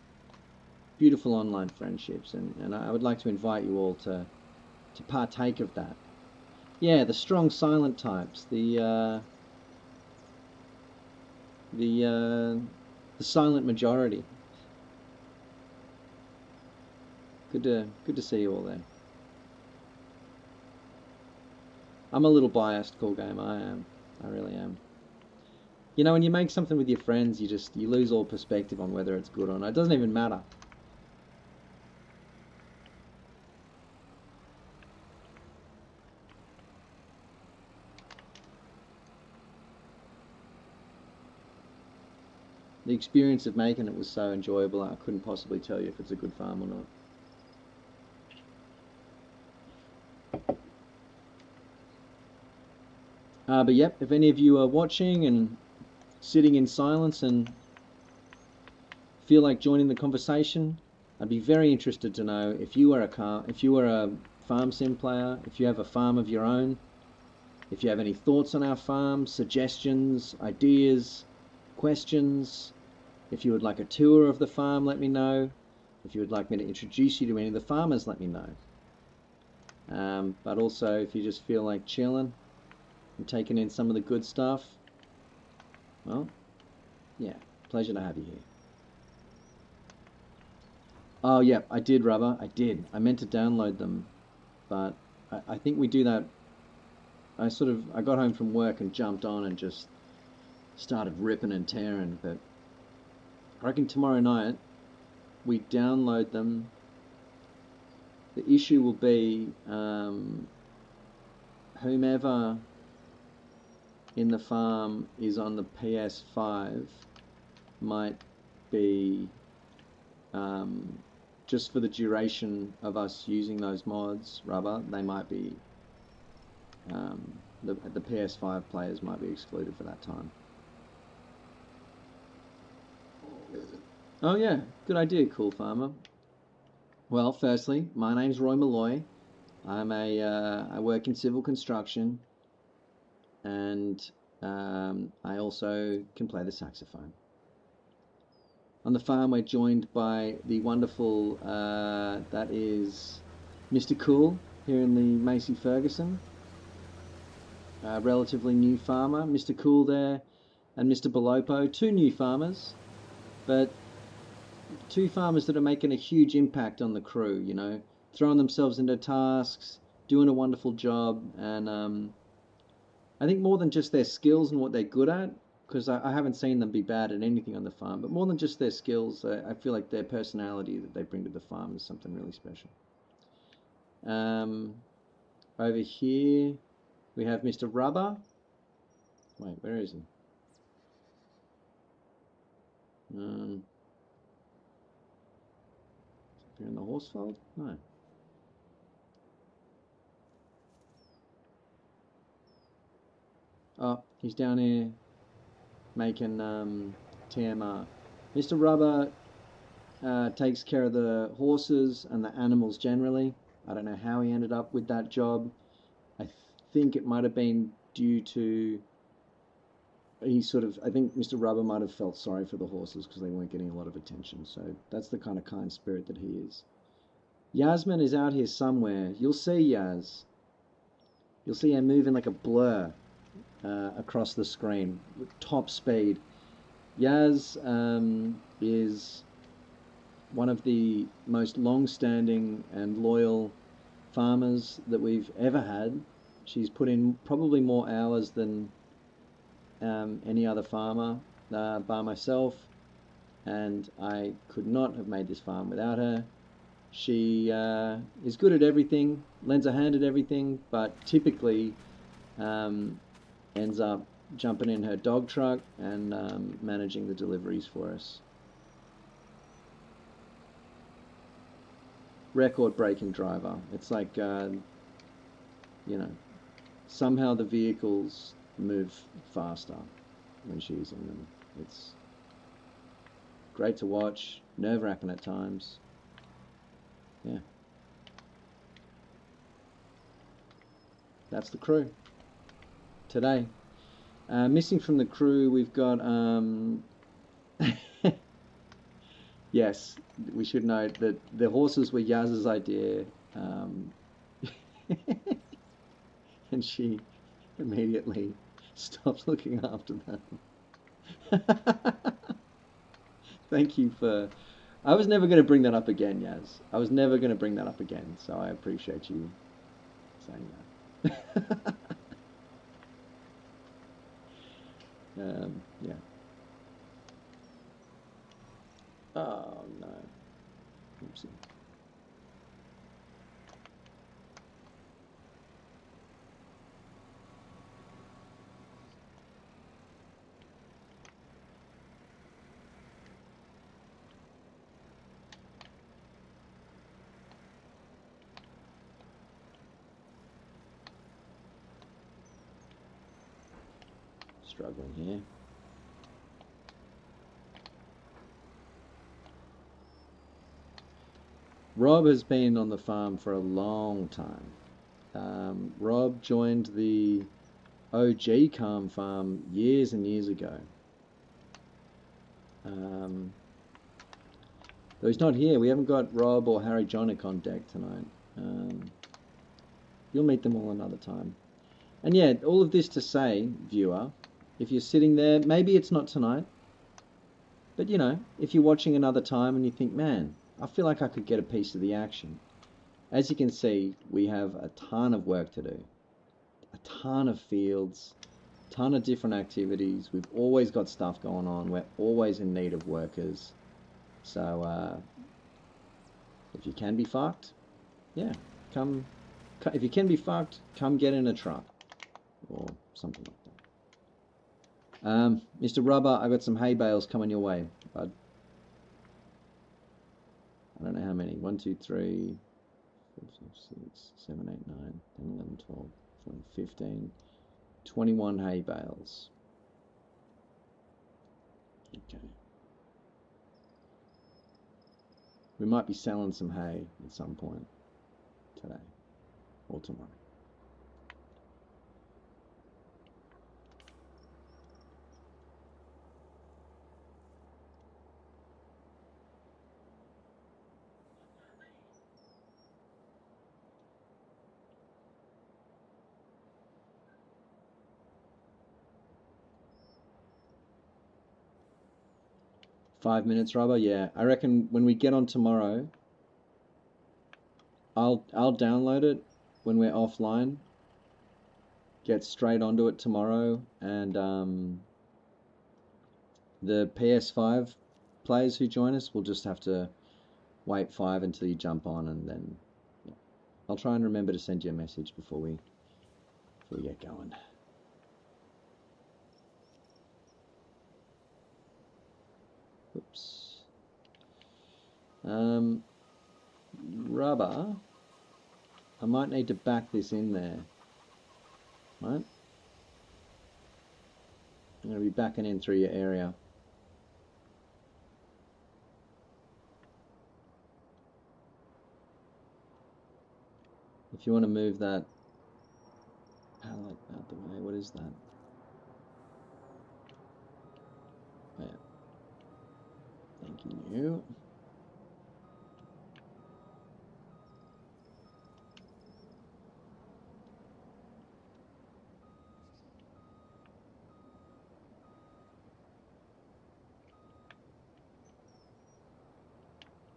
beautiful online friendships, and I would like to invite you all to partake of that. Yeah, the strong silent types, the silent majority. Good to see you all there. I'm a little biased, Cool Game. I am. I really am. You know, when you make something with your friends, you lose all perspective on whether it's good or not. It doesn't even matter. The experience of making it was so enjoyable, I couldn't possibly tell you if it's a good farm or not. But yep, if any of you are watching and sitting in silence and feel like joining the conversation, I'd be very interested to know if you are a farm sim player, if you have a farm of your own, if you have any thoughts on our farm, suggestions, ideas, questions. If you would like a tour of the farm, let me know. If you would like me to introduce you to any of the farmers, let me know. But also, if you just feel like chilling and taking in some of the good stuff, well, yeah, pleasure to have you here. Oh, yeah, I did, Rubber. I did. I meant to download them, but I think we do that. I got home from work and jumped on and just started ripping and tearing, but I reckon tomorrow night we download them. The issue will be whomever in the farm is on the PS5 might be just for the duration of us using those mods, Rubber, they might be the PS5 players might be excluded for that time. Oh yeah, good idea, Cool Farmer. Well, firstly, my name's Roy Malloy. I work in civil construction, and I also can play the saxophone. On the farm, we're joined by the wonderful, that is Mr. Cool here in the Macy Ferguson. Relatively new farmer, Mr. Cool there, and Mr. Belopo, two new farmers, but two farmers that are making a huge impact on the crew, you know, throwing themselves into tasks, doing a wonderful job, and I think more than just their skills and what they're good at, because I haven't seen them be bad at anything on the farm, but more than just their skills, I feel like their personality that they bring to the farm is something really special. Over here, we have Mr. Rubber. Wait, where is he? You're in the horse fold? No. Oh, he's down here. making TMR. Mr. Rubber takes care of the horses and the animals generally. I don't know how he ended up with that job. I think it might have been due to I think Mr. Rubber might have felt sorry for the horses because they weren't getting a lot of attention. So that's the kind of kind spirit that he is. Yasmin is out here somewhere. You'll see Yaz. You'll see her moving like a blur across the screen with top speed. Yaz is one of the most long-standing and loyal farmers that we've ever had. She's put in probably more hours than any other farmer bar myself, and I could not have made this farm without her. She is good at everything, lends a hand at everything, but typically ends up jumping in her dog truck and managing the deliveries for us. Record-breaking driver. It's like, somehow the vehicles move faster when she's in them. It's great to watch, nerve-wracking at times. Yeah. That's the crew today. Missing from the crew, we've got yes, we should note that the horses were Yaz's idea, and she immediately stopped looking after them. Thank you for... I was never going to bring that up again, Yaz. I was never going to bring that up again, so I appreciate you saying that. Yeah. Oh, no. Oopsie. Struggling here. Rob has been on the farm for a long time. Rob joined the OG Calm Farm years and years ago. Though he's not here. We haven't got Rob or Harry Jonick on deck tonight. You'll meet them all another time. And yeah, all of this to say, viewer, if you're sitting there, maybe it's not tonight, but if you're watching another time and you think, man, I feel like I could get a piece of the action. As you can see, we have a ton of work to do. A ton of fields, a ton of different activities. We've always got stuff going on. We're always in need of workers. So, if you can be fucked, yeah, come. If you can be fucked, come get in a truck. Or something like that. Mr. Rubber, I got some hay bales coming your way, bud. I don't know how many. 1, 2, 3, 4, 5, 6, 7, 8, 9, 10, 11, 12, 14, 15, 21 hay bales. Okay. We might be selling some hay at some point today or tomorrow. $5 Rubber, yeah. I reckon when we get on tomorrow, I'll download it when we're offline. Get straight onto it tomorrow, and the PS5 players who join us will just have to wait 5 until you jump on, and then yeah. I'll try and remember to send you a message before we get going. Oops. Rubber, I might need to back this in there, right? I'm going to be backing in through your area. If you want to move that pallet out the way, what is that? Oh, yeah. Thank you.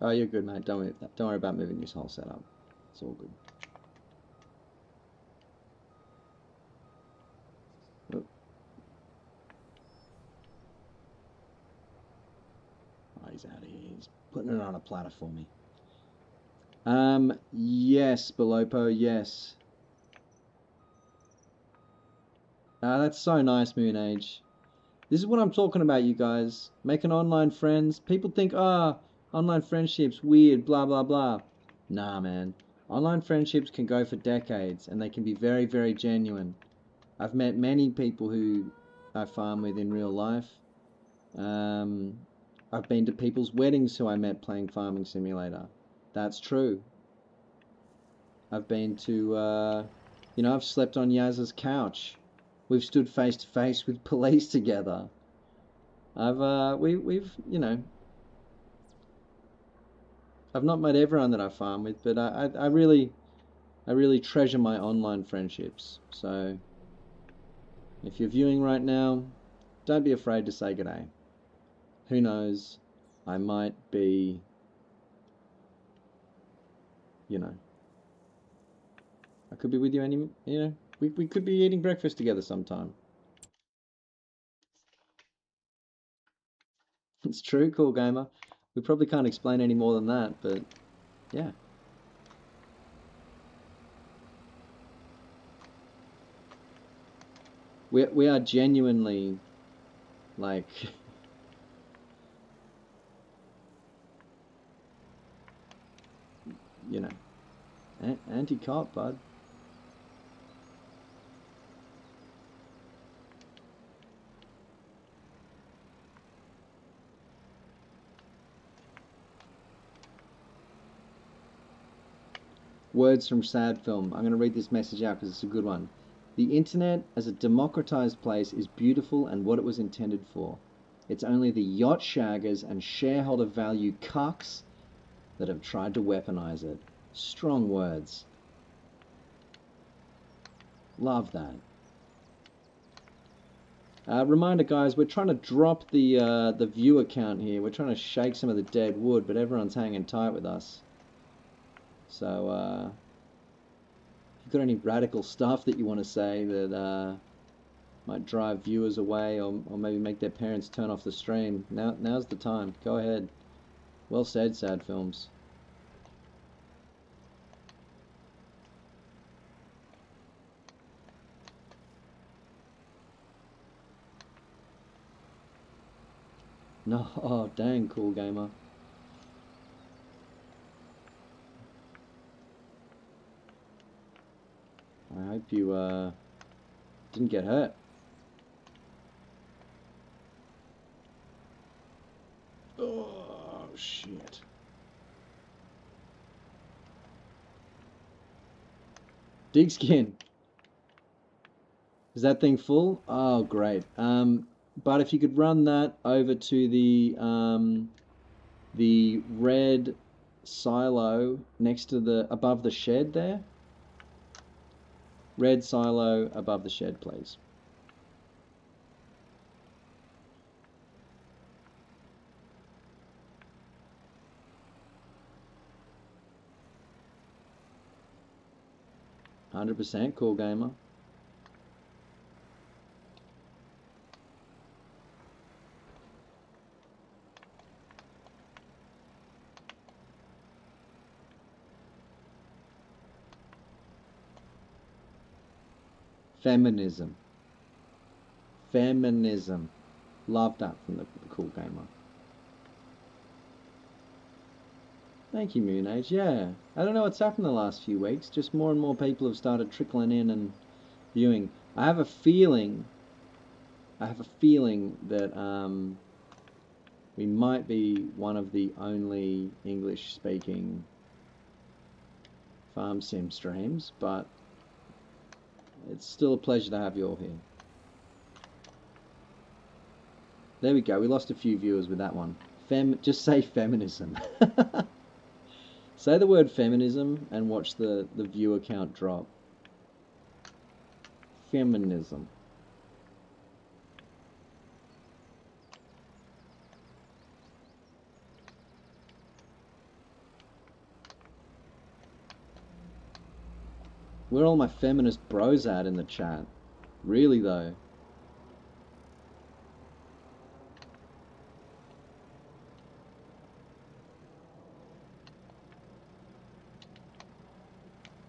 Oh, you're good, mate. Don't worry about moving this whole setup. It's all good. Oh, he's out of here. He's putting it on a platter for me. Yes, Belopo, yes. That's so nice, Moon Age. This is what I'm talking about, you guys. Making online friends. People think, online friendships, weird, blah, blah, blah. Nah, man. Online friendships can go for decades, and they can be very, very genuine. I've met many people who I farm with in real life. I've been to people's weddings who I met playing Farming Simulator. That's true. I've been to, I've slept on Yaz's couch. We've stood face to face with police together. We've I've not met everyone that I farm with, but I really treasure my online friendships. So if you're viewing right now, don't be afraid to say g'day. Who knows? I might be, I could be with you we could be eating breakfast together sometime. It's true, Cool Gamer. We probably can't explain any more than that, but yeah. We are genuinely like anti-cop, bud. Words from Sad Film. I'm going to read this message out because it's a good one. The internet as a democratized place is beautiful and what it was intended for. It's only the yacht shaggers and shareholder value cucks that have tried to weaponize it. Strong words. Love that. Reminder, guys, we're trying to drop the viewer count here. We're trying to shake some of the dead wood, but everyone's hanging tight with us. So, if you've got any radical stuff that you want to say that might drive viewers away or maybe make their parents turn off the stream, now's the time. Go ahead. Well said, Sad Films. No, oh, dang, Cool Gamer. I hope you didn't get hurt. Oh, shit. Dig skin. Is that thing full? Oh, great. But if you could run that over to the red silo next to above the shed there. Red silo above the shed, please. %, Cool Gamer. Feminism. Feminism. Love that from the Cool Gamer. Thank you, Moon Age. Yeah, I don't know what's happened the last few weeks. Just more and more people have started trickling in and viewing. I have a feeling I have a feeling that we might be one of the only English-speaking farm sim streams, but it's still a pleasure to have you all here. There we go. We lost a few viewers with that one. Just say feminism. Say the word feminism and watch the viewer count drop. Feminism. Where are all my feminist bros at in the chat? Really though?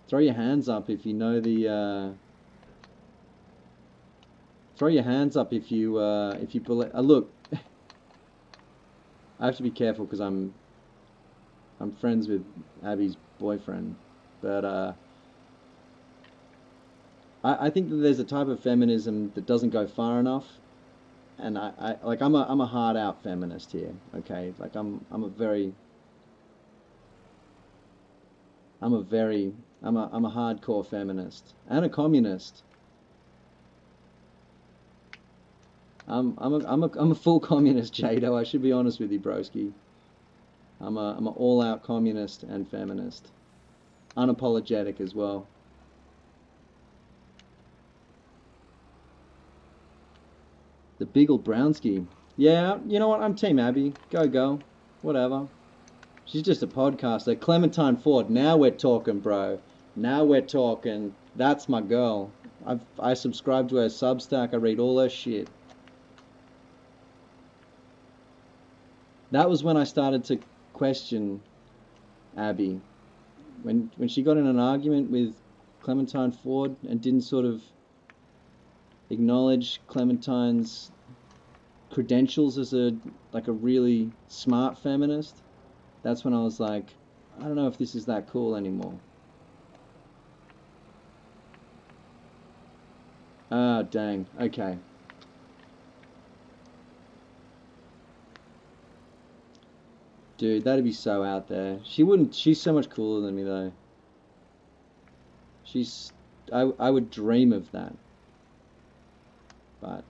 Throw your hands up if you know the. Throw your hands up if you believe. Look, I have to be careful because I'm friends with Abby's boyfriend, but I think that there's a type of feminism that doesn't go far enough, and I'm a hard out feminist here. Okay, like I'm a hardcore feminist and a communist. I'm a full communist, Jado. I should be honest with you, broski. I'm an all out communist and feminist, unapologetic as well. The Biggle Brownski. Yeah, you know what? I'm Team Abby. Go. Whatever. She's just a podcaster. Clementine Ford. Now we're talking, bro. Now we're talking. That's my girl. I subscribe to her Substack. I read all her shit. That was when I started to question Abby. When she got in an argument with Clementine Ford and didn't sort of acknowledge Clementine's credentials as a really smart feminist, that's when I was like, I don't know if this is that cool anymore. Ah, dang. Okay. Dude, that'd be so out there. She's so much cooler than me though. I would dream of that. But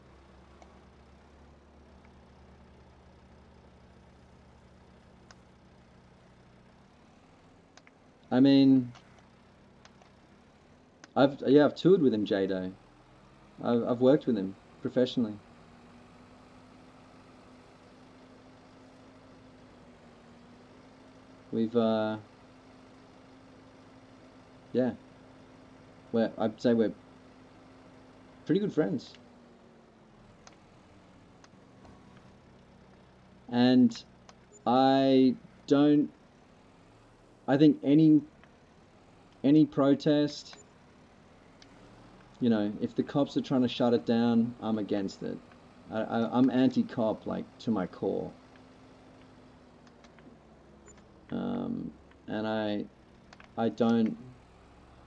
I mean, I've toured with him, Jado. I've worked with him professionally. We've yeah. I'd say we're pretty good friends. And I think any protest, you know, if the cops are trying to shut it down, I'm against it. I'm anti-cop, like, to my core. And I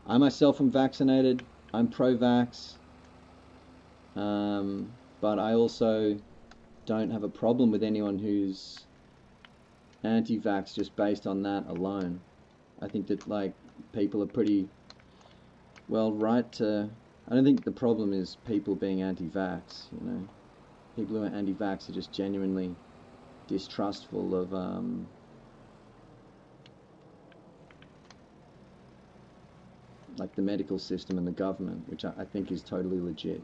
myself am vaccinated. I'm pro-vax. But I also don't have a problem with anyone who's anti-vax just based on that alone. I think that, like, people are pretty well right to... I don't think the problem is people being anti-vax, you know. People who are anti-vax are just genuinely distrustful of like the medical system and the government, which I think is totally legit.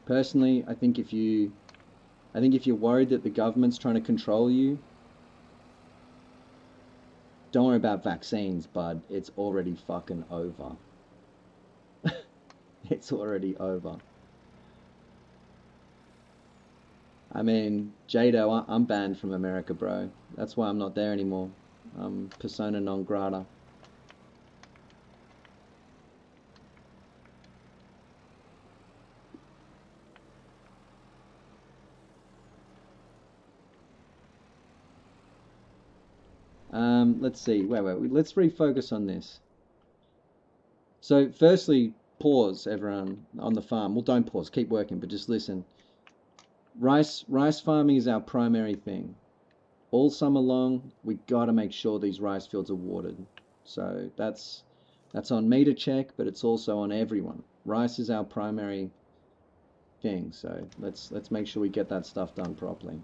Personally, I think if you're worried that the government's trying to control you, don't worry about vaccines, bud. It's already fucking over. It's already over. I mean, Jado, I'm banned from America, bro. That's why I'm not there anymore. I'm persona non grata. Let's see. Wait. Let's refocus on this. So, firstly, pause, everyone on the farm. Well, don't pause. Keep working, but just listen. Rice farming is our primary thing. All summer long, we got to make sure these rice fields are watered. So that's on me to check, but it's also on everyone. Rice is our primary thing, so let's make sure we get that stuff done properly.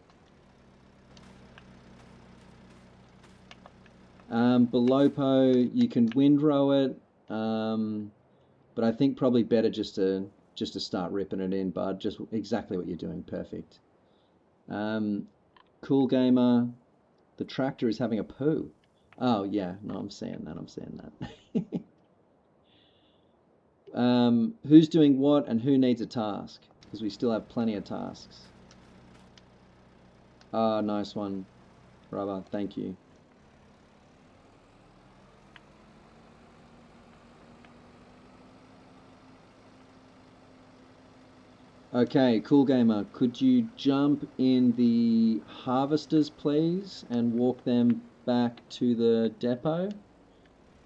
Belopo, you can windrow it, but I think probably better just to start ripping it in, bud. Just exactly what you're doing, perfect. Cool Gamer, the tractor is having a poo. Oh yeah, no, I'm saying that. Who's doing what and who needs a task? Because we still have plenty of tasks. Ah, nice one, Rubber. Thank you. Okay, Cool Gamer, could you jump in the harvesters, please, and walk them back to the depot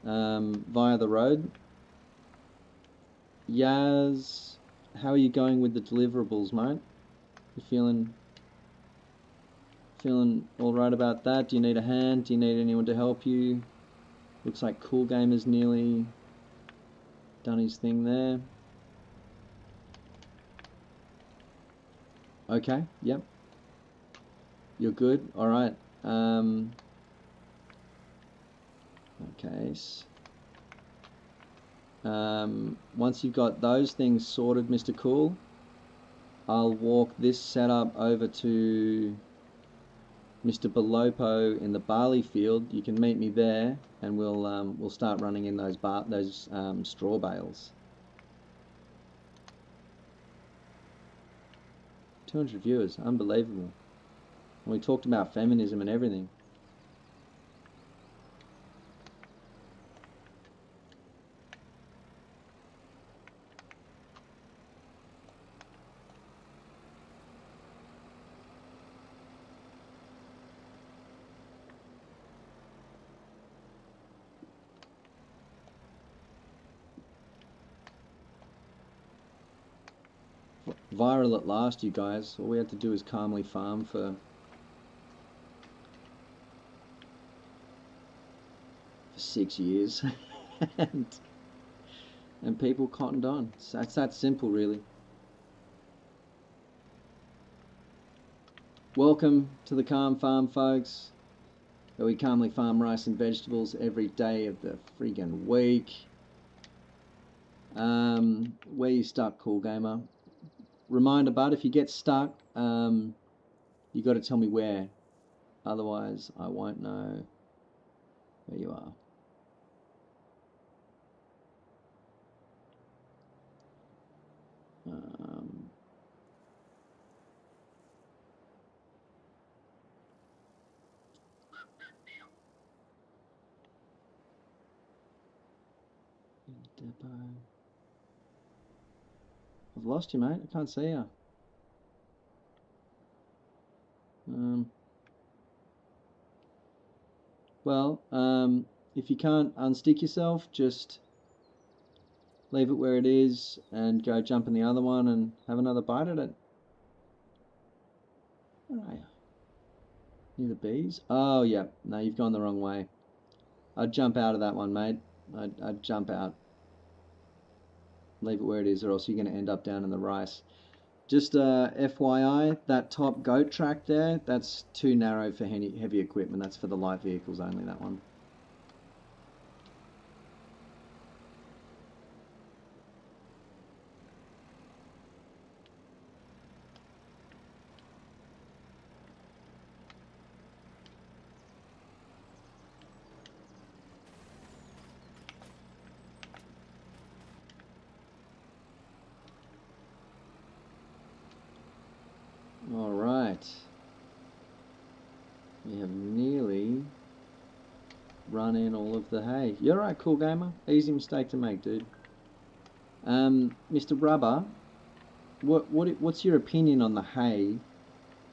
via the road? Yaz, how are you going with the deliverables, mate? You feeling all right about that? Do you need a hand? Do you need anyone to help you? Looks like Cool Gamer's nearly done his thing there. Okay, yep. You're good. All right. Okay. Once you've got those things sorted, Mr. Cool, I'll walk this setup over to Mr. Belopo in the barley field. You can meet me there, and we'll start running in those straw bales. 200 viewers, unbelievable. And we talked about feminism and everything. Viral at last, you guys. All we had to do is calmly farm for 6 years and people cottoned on. So that's that simple, really. Welcome to the Calm Farm, folks, where we calmly farm rice and vegetables every day of the friggin' week. Where you stuck, Cool Gamer? Reminder, bud, if you get stuck, you got to tell me where. Otherwise, I won't know where you are. Depot. I've lost you, mate. I can't see you. Well, if you can't unstick yourself, just leave it where it is and go jump in the other one and have another bite at it. Where are you? Near the bees? Oh, yeah. No, you've gone the wrong way. I'd jump out of that one, mate. I'd jump out. Leave it where it is, or else you're going to end up down in the rice. Just FYI, that top goat track there, that's too narrow for heavy equipment. That's for the light vehicles only, that one. All right. We have nearly run in all of the hay. You're right, Cool Gamer. Easy mistake to make, dude. Mr. Rubber, what's your opinion on the hay,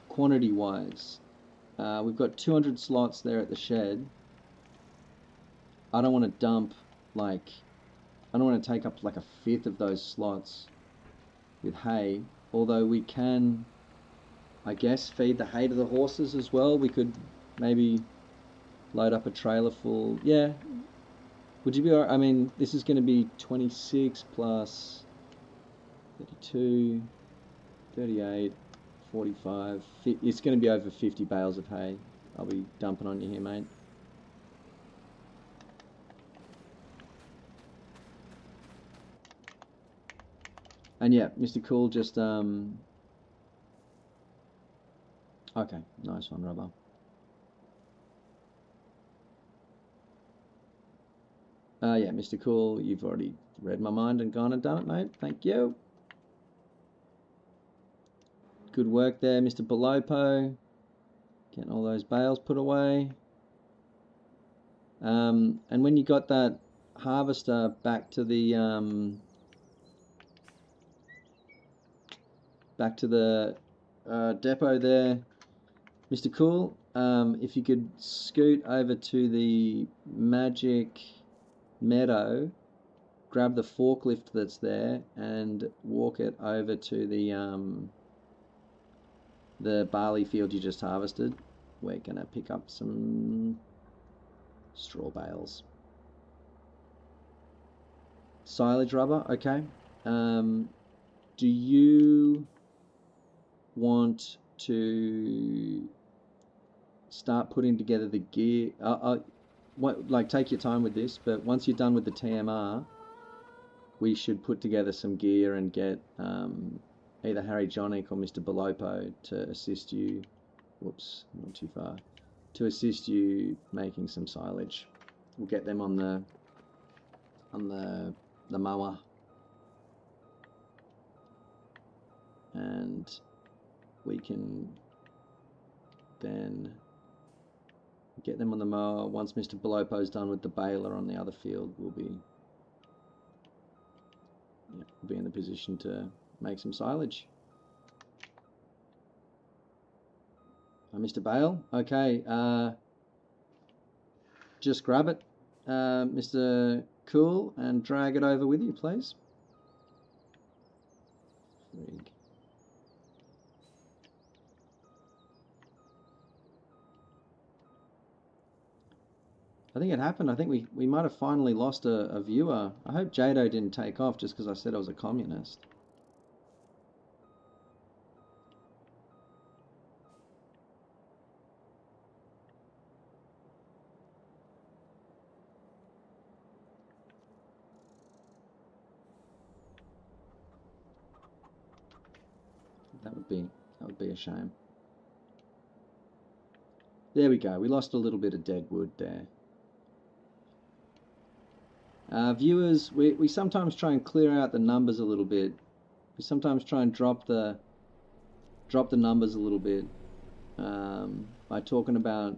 quantity-wise? We've got 200 slots there at the shed. I don't want to dump, I don't want to take up like a fifth of those slots with hay, although we can I guess, feed the hay to the horses as well. We could maybe load up a trailer full. Yeah. Would you be all right? I mean, this is going to be 26 plus 32, 38, 45. It's going to be over 50 bales of hay I'll be dumping on you here, mate. And yeah, Mr. Cool, just okay, nice one, Rubber. Yeah, Mr. Cool, you've already read my mind and gone and done it, mate. Thank you. Good work there, Mr. Belopo. Getting all those bales put away. And when you got that harvester back to the depot there, Mr. Cool, if you could scoot over to the Magic Meadow, grab the forklift that's there and walk it over to the barley field you just harvested. We're gonna pick up some straw bales. Silage, Rubber, okay. Do you want to start putting together the gear? Take your time with this, but once you're done with the TMR, we should put together some gear and get either Harry Jonick or Mr. Belopo to assist you. Whoops, not too far. To assist you making some silage. We'll get them on the mower, and we can then get them on the mower. Once Mr. Belopo's done with the baler on the other field, we'll be in the position to make some silage. Mr. Bale, okay, just grab it, Mr. Cool, and drag it over with you, please. Frig. I think it happened. I think we might have finally lost a viewer. I hope Jado didn't take off just because I said I was a communist. That would be a shame. There we go. We lost a little bit of dead wood there. Viewers, we sometimes try and clear out the numbers a little bit. We sometimes try and drop the numbers a little bit by talking about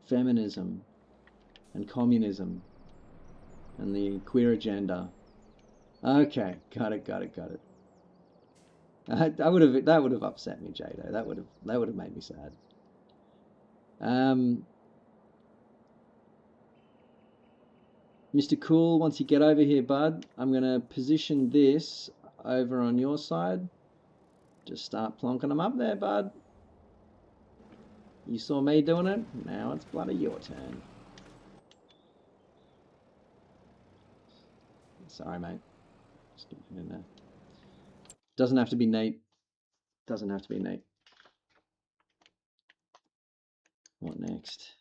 feminism and communism and the queer agenda. Okay, got it. That would have upset me, Jado. That would have made me sad. Mr. Cool, once you get over here, bud, I'm going to position this over on your side. Just start plonking them up there, bud. You saw me doing it, now it's bloody your turn. Sorry, mate. Just get it in there. Doesn't have to be neat. Doesn't have to be neat. What next?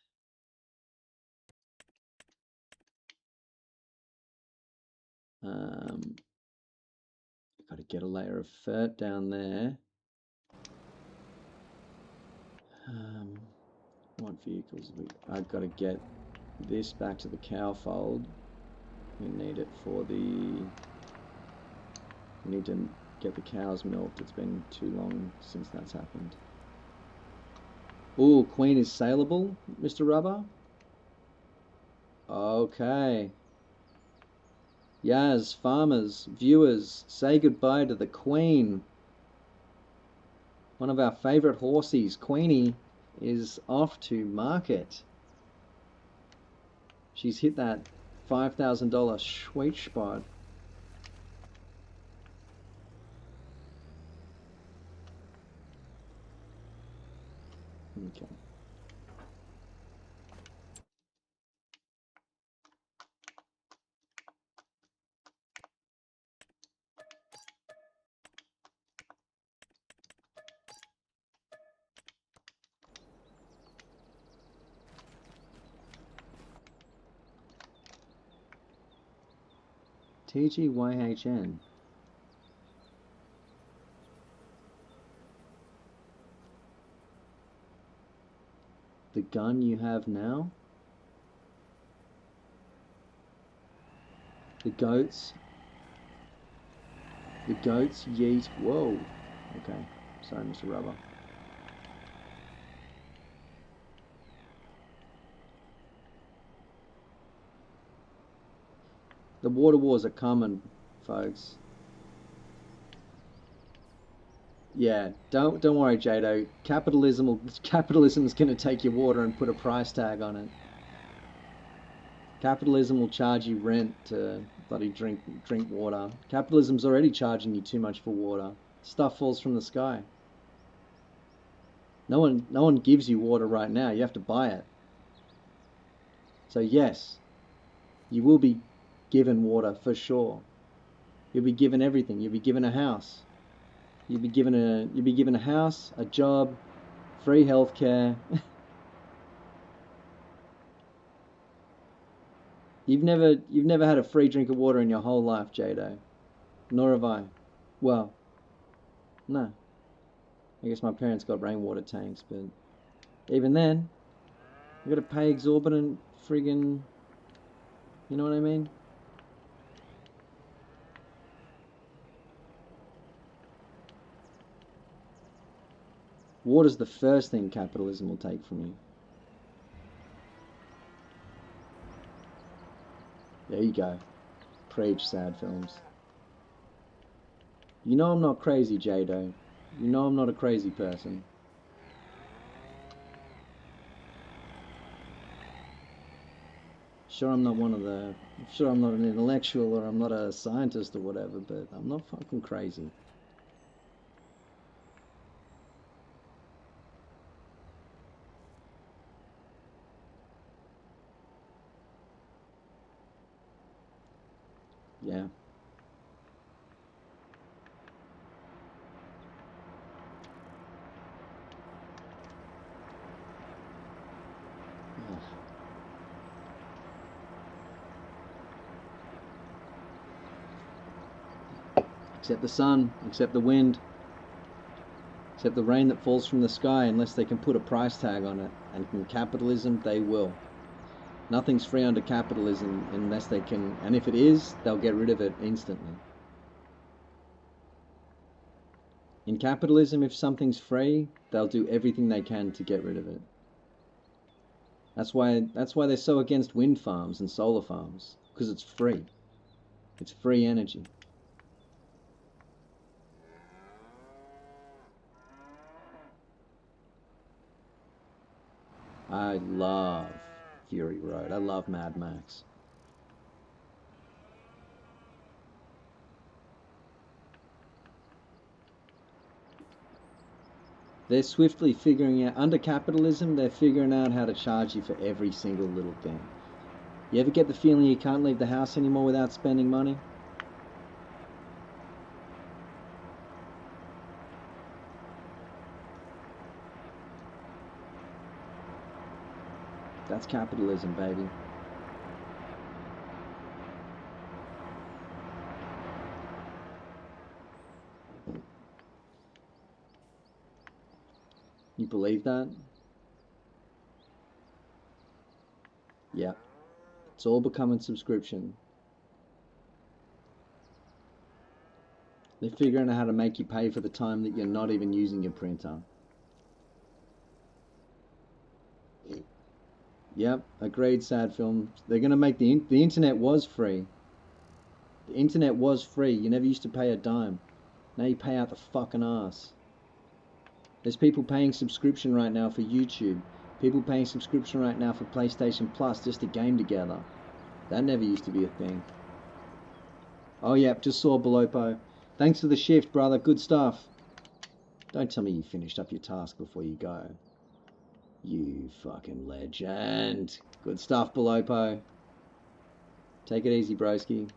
Got to get a layer of fert down there. What vehicles? I've got to get this back to the cow fold. We need it for the. We need to get the cows milked. It's been too long since that's happened. Ooh, Queen is saleable, Mr. Rubber. Okay. Yaz, farmers, viewers, say goodbye to the Queen. One of our favourite horsies, Queenie, is off to market. She's hit that $5,000 sweet spot. Okay. TGYHN. The gun you have now? The goats? The goats yeet. Whoa. Okay. Sorry, Mr. Rubber. The water wars are coming, folks. Yeah, don't worry, Jado. Capitalism's gonna take your water and put a price tag on it. Capitalism will charge you rent to bloody drink water. Capitalism's already charging you too much for water. Stuff falls from the sky. No one gives you water right now. You have to buy it. So yes, you will be given water for sure. You'll be given everything. You'll be given a house. You'll be given a house, a job, free healthcare. You've never had a free drink of water in your whole life, Jado. Nor have I. Well, no. I guess my parents got rainwater tanks, but even then, you gotta pay exorbitant friggin', you know what I mean? Water's the first thing capitalism will take from you. There you go. Preach, sad films. You know I'm not crazy, Jado. You know I'm not a crazy person. Sure I'm not I'm sure I'm not an intellectual or I'm not a scientist or whatever, but I'm not fucking crazy. Yeah. Except the sun, except the wind, except the rain that falls from the sky, unless they can put a price tag on it. And in capitalism, they will. Nothing's free under capitalism unless they can, and if it is, they'll get rid of it instantly. In capitalism, if something's free, they'll do everything they can to get rid of it. That's why they're so against wind farms and solar farms, because it's free. It's free energy. I love Fury Road. I love Mad Max. They're swiftly figuring out, under capitalism, they're figuring out how to charge you for every single little thing. You ever get the feeling you can't leave the house anymore without spending money? That's capitalism, baby. You believe that? Yeah. It's all becoming subscription. They're figuring out how to make you pay for the time that you're not even using your printer. Yep, agreed, sad film. They're going to make the internet was free. The internet was free. You never used to pay a dime. Now you pay out the fucking ass. There's people paying subscription right now for YouTube. People paying subscription right now for PlayStation Plus just to game together. That never used to be a thing. Oh yeah, just saw Belopo. Thanks for the shift, brother. Good stuff. Don't tell me you finished up your task before you go. You fucking legend. Good stuff, Belopo. Take it easy, broski.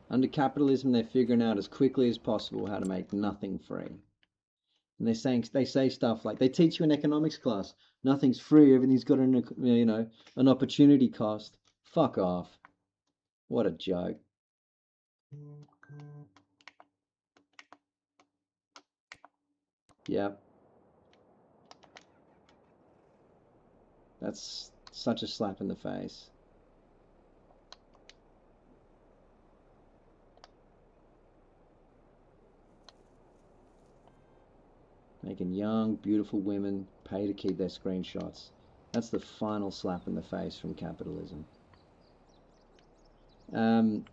Under capitalism, they're figuring out as quickly as possible how to make nothing free. And they say stuff like, they teach you in economics class, nothing's free, everything's got an opportunity cost. Fuck off. What a joke. Yep. That's such a slap in the face. Making young, beautiful women pay to keep their screenshots. That's the final slap in the face from capitalism. Mr.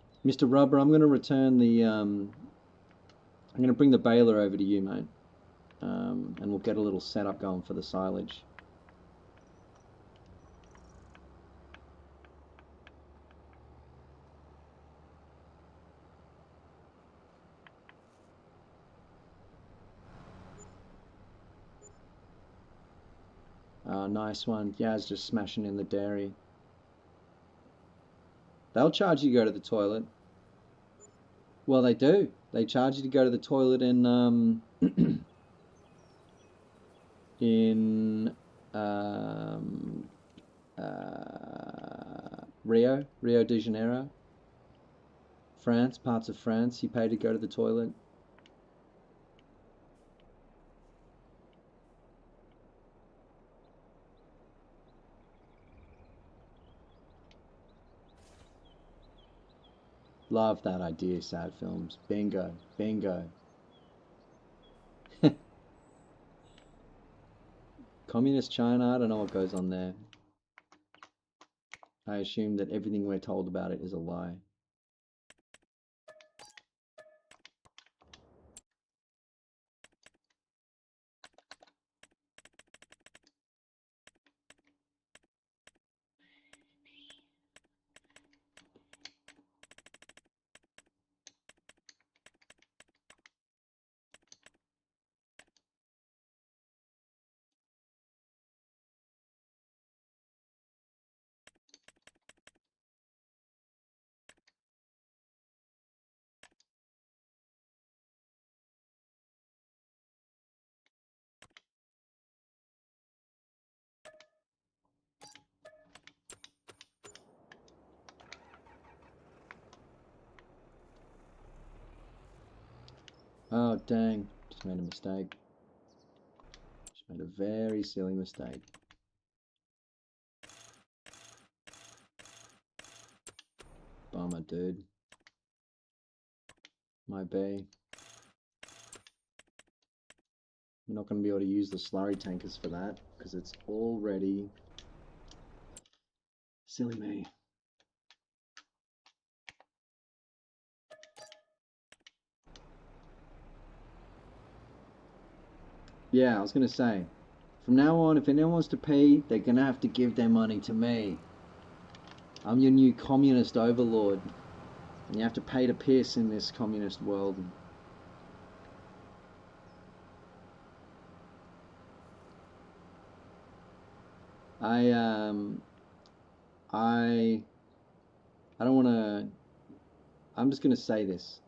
Rubber, I'm going to return the... I'm going to bring the baler over to you, mate. And we'll get a little setup going for the silage. Nice one. Yaz just smashing in the dairy. They'll charge you to go to the toilet. Well, they do. They charge you to go to the toilet in in Rio de Janeiro, France, parts of France. You pay to go to the toilet. Love that idea, Sad Films. Bingo, bingo. Communist China, I don't know what goes on there. I assume that everything we're told about it is a lie. Oh, dang. Just made a mistake. Just made a very silly mistake. Bummer, dude. Might be. We're not going to be able to use the slurry tankers for that, because it's already... Silly me. Yeah, I was going to say, from now on, if anyone wants to pee, they're going to have to give their money to me. I'm your new communist overlord. And you have to pay to piss in this communist world. I don't want to... I'm just going to say this.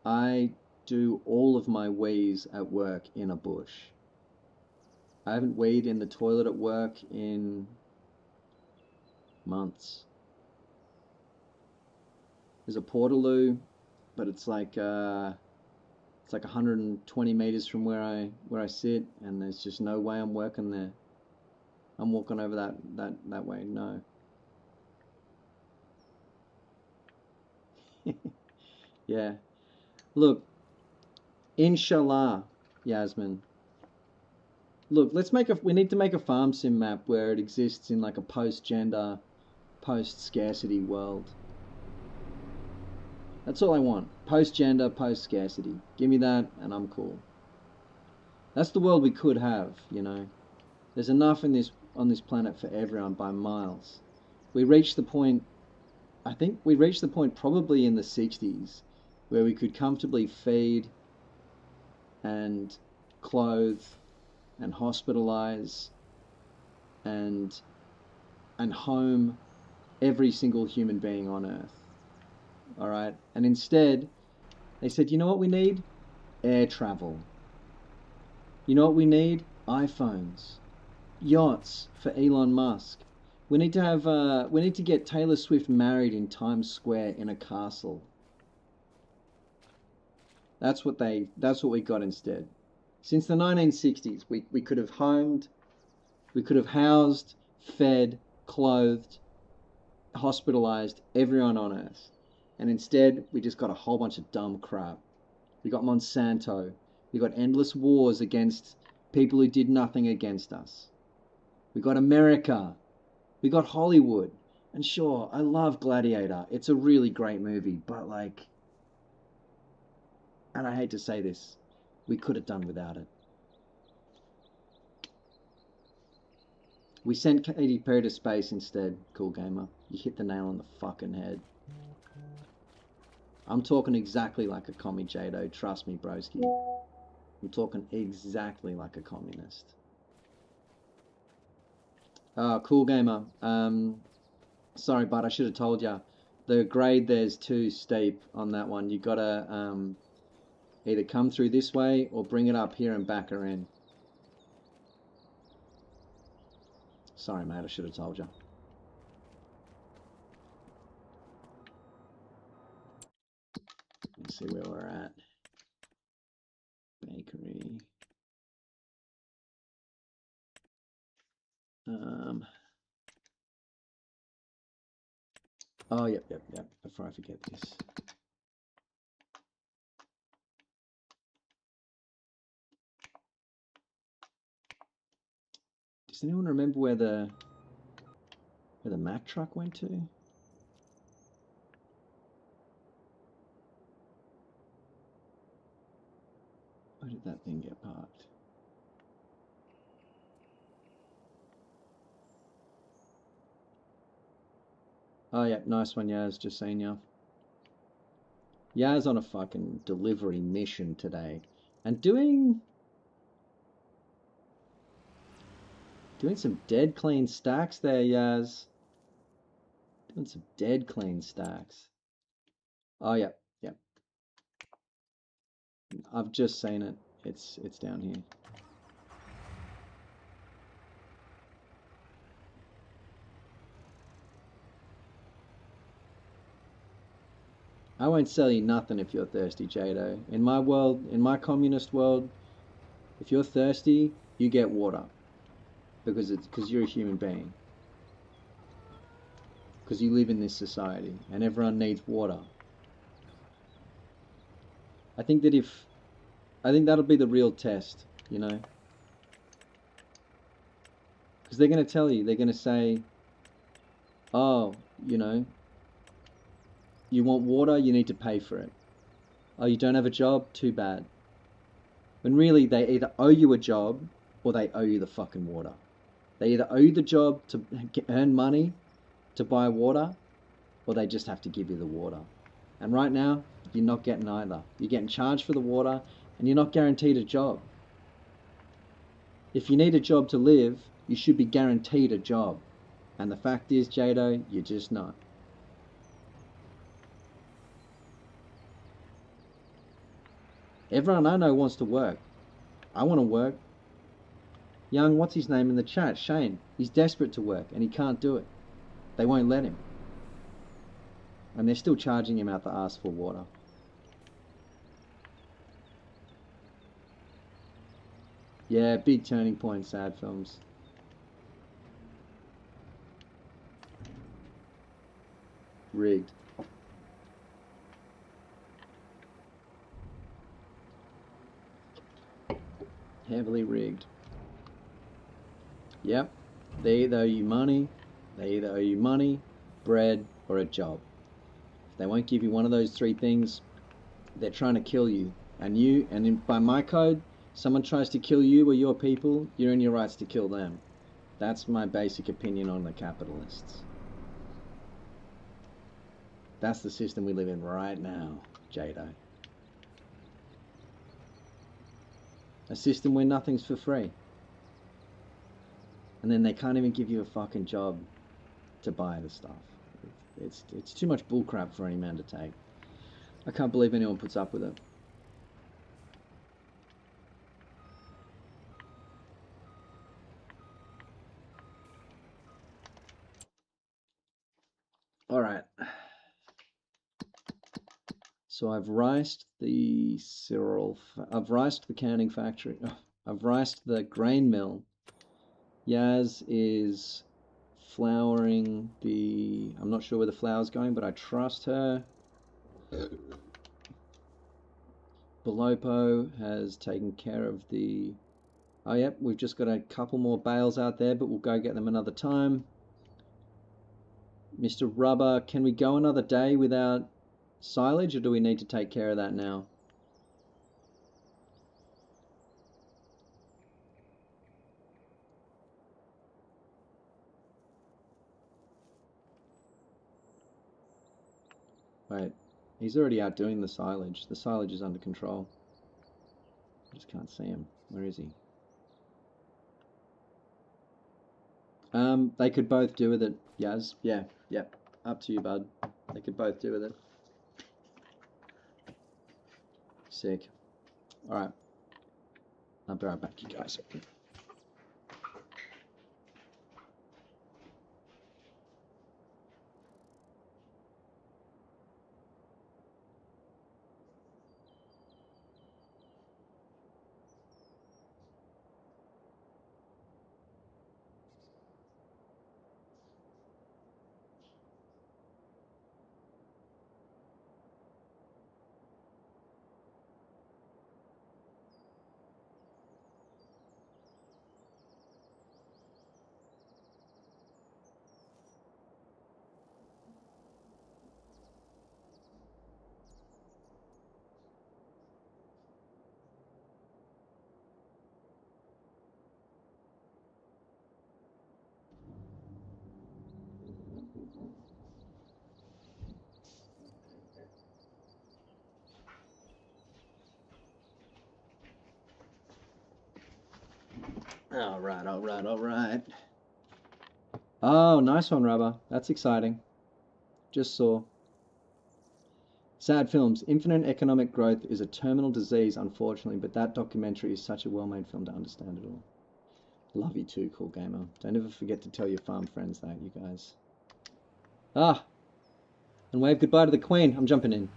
I do all of my wheeze at work in a bush. I haven't weed in the toilet at work in months. There's a portaloo, but it's like 120 meters from where I sit, and there's just no way I'm working there. I'm walking over that way. No. Yeah. Look, inshallah, Yasmin. Look, we need to make a farm sim map where it exists in like a post-gender, post-scarcity world. That's all I want. Post-gender, post-scarcity. Give me that and I'm cool. That's the world we could have, you know. There's enough on this planet for everyone by miles. We reached the point, I think we reached the point probably in the 60s where we could comfortably feed and clothe and hospitalize and home every single human being on Earth. All right? And instead, they said, you know what we need? Air travel. You know what we need? iPhones. Yachts for Elon Musk. We need to get Taylor Swift married in Times Square in a castle. That's what we got instead. Since the 1960s, we could have homed, we could have housed, fed, clothed, hospitalized everyone on Earth. And instead, we just got a whole bunch of dumb crap. We got Monsanto. We got endless wars against people who did nothing against us. We got America. We got Hollywood. And sure, I love Gladiator. It's a really great movie, but like, and I hate to say this, we could have done without it. We sent Katy Perry to space instead, Cool Gamer. You hit the nail on the fucking head. I'm talking exactly like a commie, Jado. Trust me, broski. I'm talking exactly like a communist. Cool Gamer. Sorry, but I should have told ya. The grade there's too steep on that one. You gotta either come through this way or bring it up here and back her in. Sorry, mate. I should have told ya. Let's see where we're at. Bakery. Oh, yep. Before I forget this. Does anyone remember where the Mack truck went to? Where did that thing get parked? Oh, yeah, nice one, Yaz. Just seen ya. Yaz on a fucking delivery mission today. And doing some dead clean stacks there, Yaz. Doing some dead clean stacks. Oh, yeah. I've just seen it. It's down here. I won't sell you nothing if you're thirsty, Jado. In my world, in my communist world, if you're thirsty, you get water. Because you're a human being. Because you live in this society and everyone needs water. I think that'll be the real test, you know. Because they're going to tell you, they're going to say, oh, you know, you want water, you need to pay for it. Oh, you don't have a job? Too bad. When really they either owe you a job or they owe you the fucking water. They either owe you the job to earn money to buy water or they just have to give you the water. And right now, you're not getting either. You're getting charged for the water and you're not guaranteed a job. If you need a job to live, you should be guaranteed a job. And the fact is, Jado, you're just not. Everyone I know wants to work. I want to work. Young, what's his name in the chat? Shane. He's desperate to work and he can't do it. They won't let him. And they're still charging him out the arse for water. Yeah, big turning point, sad films. Rigged. Heavily rigged. Yep. They either owe you money, bread, or a job. If they won't give you one of those three things, they're trying to kill you. And by my code, someone tries to kill you or your people, you're in your rights to kill them. That's my basic opinion on the capitalists. That's the system we live in right now, Jado. A system where nothing's for free. And then they can't even give you a fucking job to buy the stuff. It's too much bullcrap for any man to take. I can't believe anyone puts up with it. All right. So I've riced the I've riced the canning factory. I've riced the grain mill. Yaz is flouring the, I'm not sure where the flour's going, but I trust her. Belopo has taken care of the, oh yep, we've just got a couple more bales out there, but we'll go get them another time. Mr. Rubber, can we go another day without silage, or do we need to take care of that now? Wait, he's already out doing the silage. The silage is under control. I just can't see him. Where is he? They could both do with it, Yaz. Yeah, yep. Up to you, bud. They could both do with it. Sick. Alright. I'll be right back, you guys. Alright. Oh, nice one, Rubber. That's exciting. Just saw. Sad films. Infinite economic growth is a terminal disease, unfortunately, but that documentary is such a well-made film to understand it all. Love you too, Cool Gamer. Don't ever forget to tell your farm friends that, you guys. Ah! And wave goodbye to the Queen. I'm jumping in.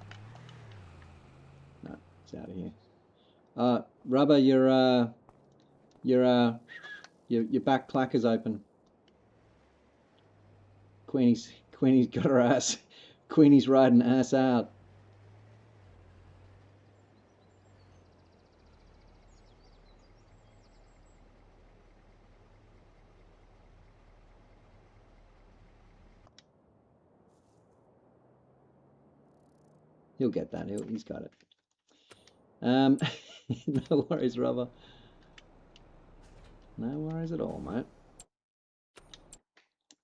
No, it's out of here. Rubber, your back placard's open. Queenie's got her ass. Queenie's riding ass out. He'll get that. He's got it. No worries, Rubber. No worries at all, mate.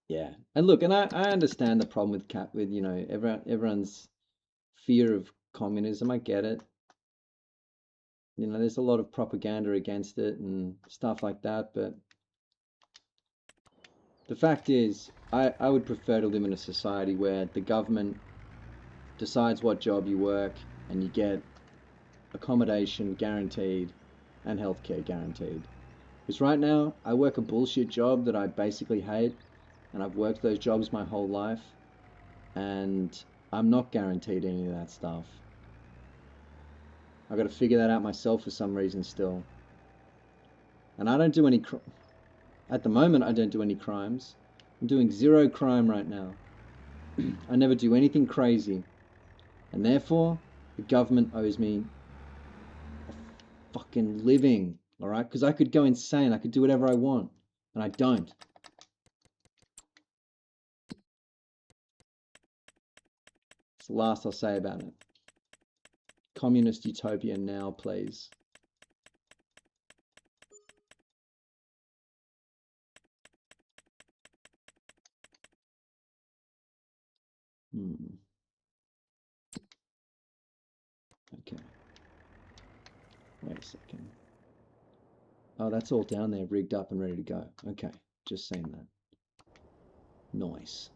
Yeah, and look, and I understand the problem with you know everyone's fear of communism. I get it. You know, there's a lot of propaganda against it and stuff like that, but the fact is, I would prefer to live in a society where the government decides what job you work and you get accommodation guaranteed and healthcare guaranteed. Because right now, I work a bullshit job that I basically hate, and I've worked those jobs my whole life, and I'm not guaranteed any of that stuff. I've got to figure that out myself for some reason still. And I don't do any, at the moment I don't do any crimes. I'm doing zero crime right now. I never do anything crazy. And therefore, the government owes me a fucking living, alright? Because I could go insane, I could do whatever I want, and I don't. It's the last I'll say about it. Communist utopia now, please. Okay. Wait a second. Oh, that's all down there, rigged up and ready to go. Okay, just saying that. Nice.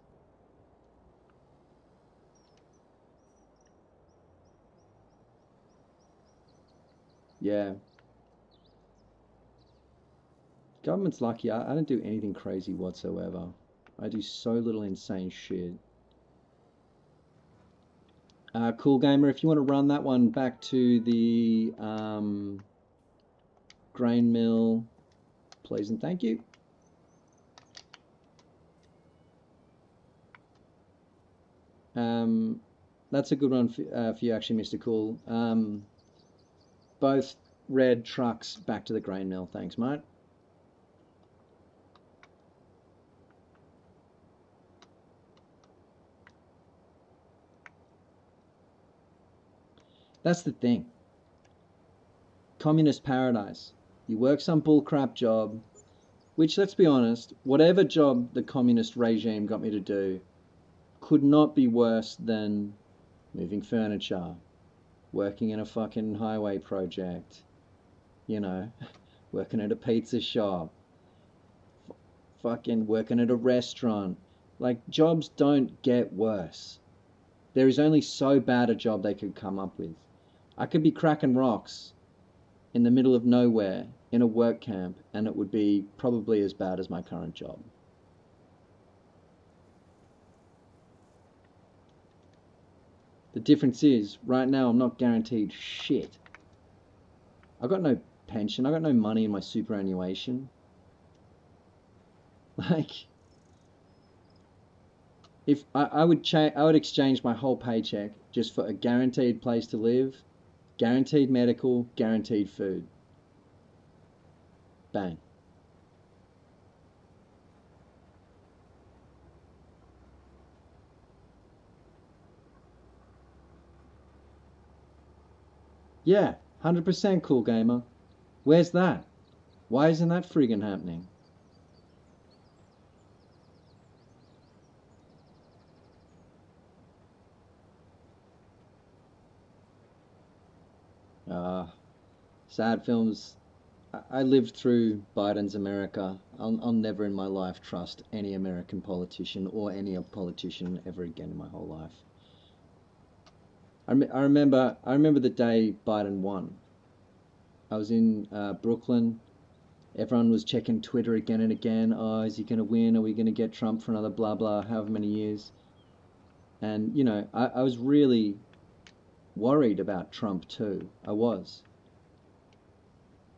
Yeah. Government's lucky. I don't do anything crazy whatsoever. I do so little insane shit. Cool Gamer, if you want to run that one back to the grain mill, please and thank you. That's a good one for you actually, Mr. Cool. Both red trucks back to the grain mill. Thanks, mate. That's the thing. Communist paradise. You work some bullcrap job, which, let's be honest, whatever job the communist regime got me to do could not be worse than moving furniture, working in a fucking highway project, you know, working at a pizza shop, fucking working at a restaurant. Like, jobs don't get worse. There is only so bad a job they could come up with. I could be cracking rocks in the middle of nowhere in a work camp, and it would be probably as bad as my current job. The difference is, right now I'm not guaranteed shit. I got no pension, I got no money in my superannuation. Like, if I would exchange my whole paycheck just for a guaranteed place to live, guaranteed medical, guaranteed food. Bang. Yeah, 100% Cool Gamer. Where's that? Why isn't that friggin' happening? Sad films. I lived through Biden's America. I'll never in my life trust any American politician or any politician ever again in my whole life. I remember the day Biden won. I was in Brooklyn. Everyone was checking Twitter again and again. Oh, is he going to win? Are we going to get Trump for another blah blah, however many years? And, you know, I was really worried about Trump too. I was.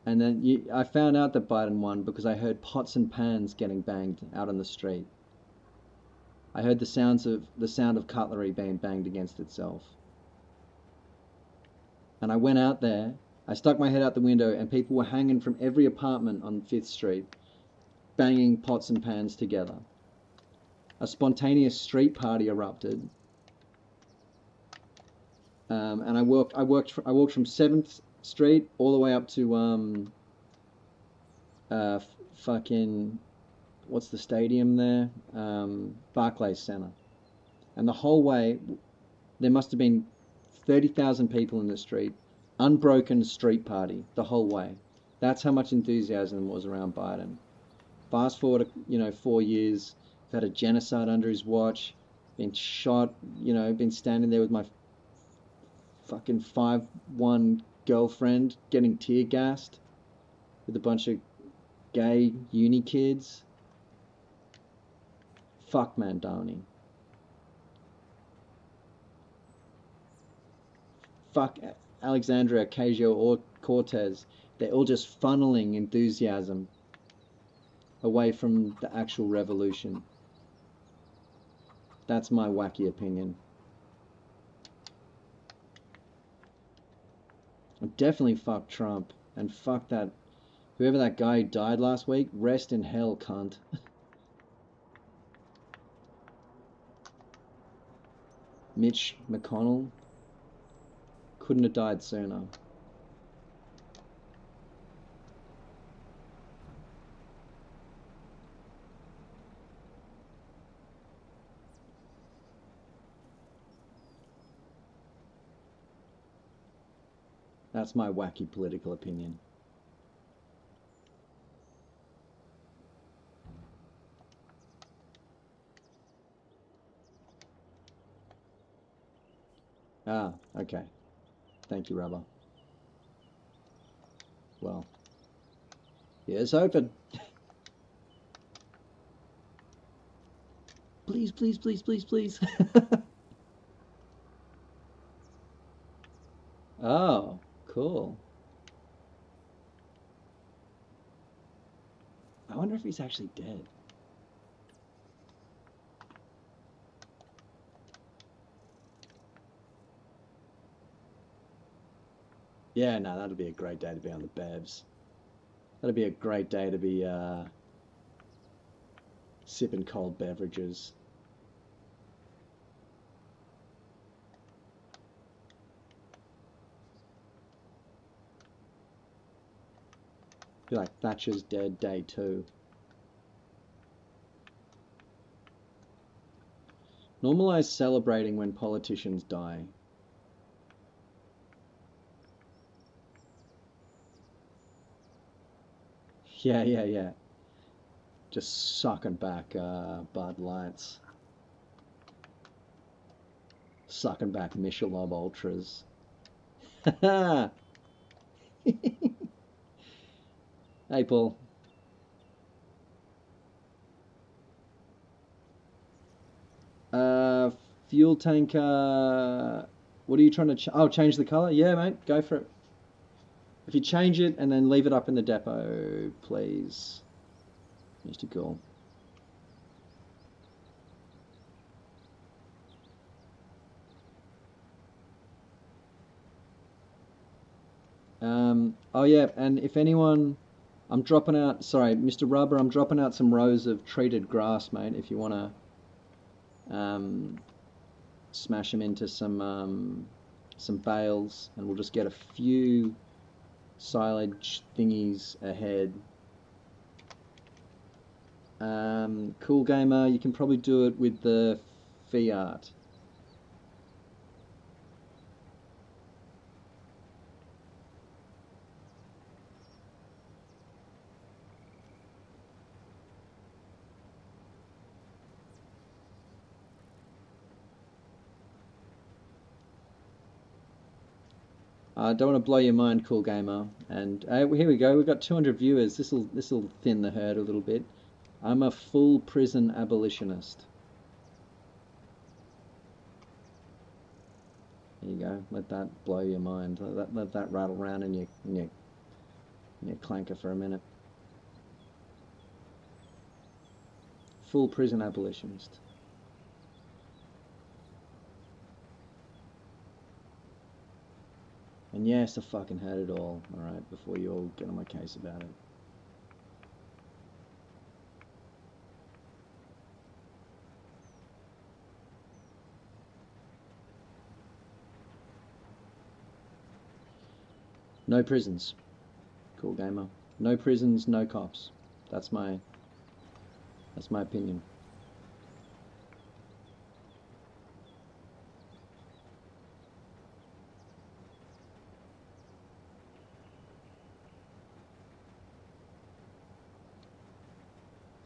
And then I found out that Biden won because I heard pots and pans getting banged out on the street. I heard the sound of cutlery being banged against itself. And I went out there, I stuck my head out the window, and people were hanging from every apartment on 5th Street, banging pots and pans together. A spontaneous street party erupted. And I walked from 7th Street all the way up to fucking, what's the stadium there? Barclays Center. And the whole way, there must have been 30,000 people in the street. Unbroken street party the whole way. That's how much enthusiasm was around Biden. Fast forward, 4 years, had a genocide under his watch, been shot, been standing there with my fucking 5'1" girlfriend getting tear gassed with a bunch of gay uni kids. Fuck Mandani. Fuck Alexandria Ocasio-Cortez. They're all just funneling enthusiasm away from the actual revolution. That's my wacky opinion. Definitely fuck Trump, and fuck that, whoever that guy who died last week, rest in hell, cunt. Mitch McConnell couldn't have died sooner. That's my wacky political opinion. Ah, okay. Thank you, Rubber. Well, here's open. Please, please, please, please, please. Oh, cool. I wonder if he's actually dead. Yeah, no, that'll be a great day to be on the Bevs. That'll be a great day to be sipping cold beverages. Be like Thatcher's dead day 2. Normalize celebrating when politicians die. Yeah, yeah, yeah. Just sucking back Bud Lights. Sucking back Michelob Ultras. Hey, Paul. Uh, fuel tanker. What are you trying to? Oh, change the color? Yeah, mate. Go for it. If you change it and then leave it up in the depot, please, Mr. Cool. Oh yeah, and if anyone, I'm dropping out. Sorry, Mr. Rubber, I'm dropping out some rows of treated grass, mate. If you wanna smash them into some bales, and we'll just get a few silage thingies ahead. Cool Gamer, you can probably do it with the Fiat. I don't want to blow your mind, Cool Gamer. And here we go. We've got 200 viewers. This'll thin the herd a little bit. I'm a full prison abolitionist. There you go. Let that blow your mind. Let that rattle around in your clanker for a minute. Full prison abolitionist. And yes, I fucking heard it all. Alright, before you all get on my case about it. No prisons. Cool Gamer. No prisons, no cops. That's my opinion.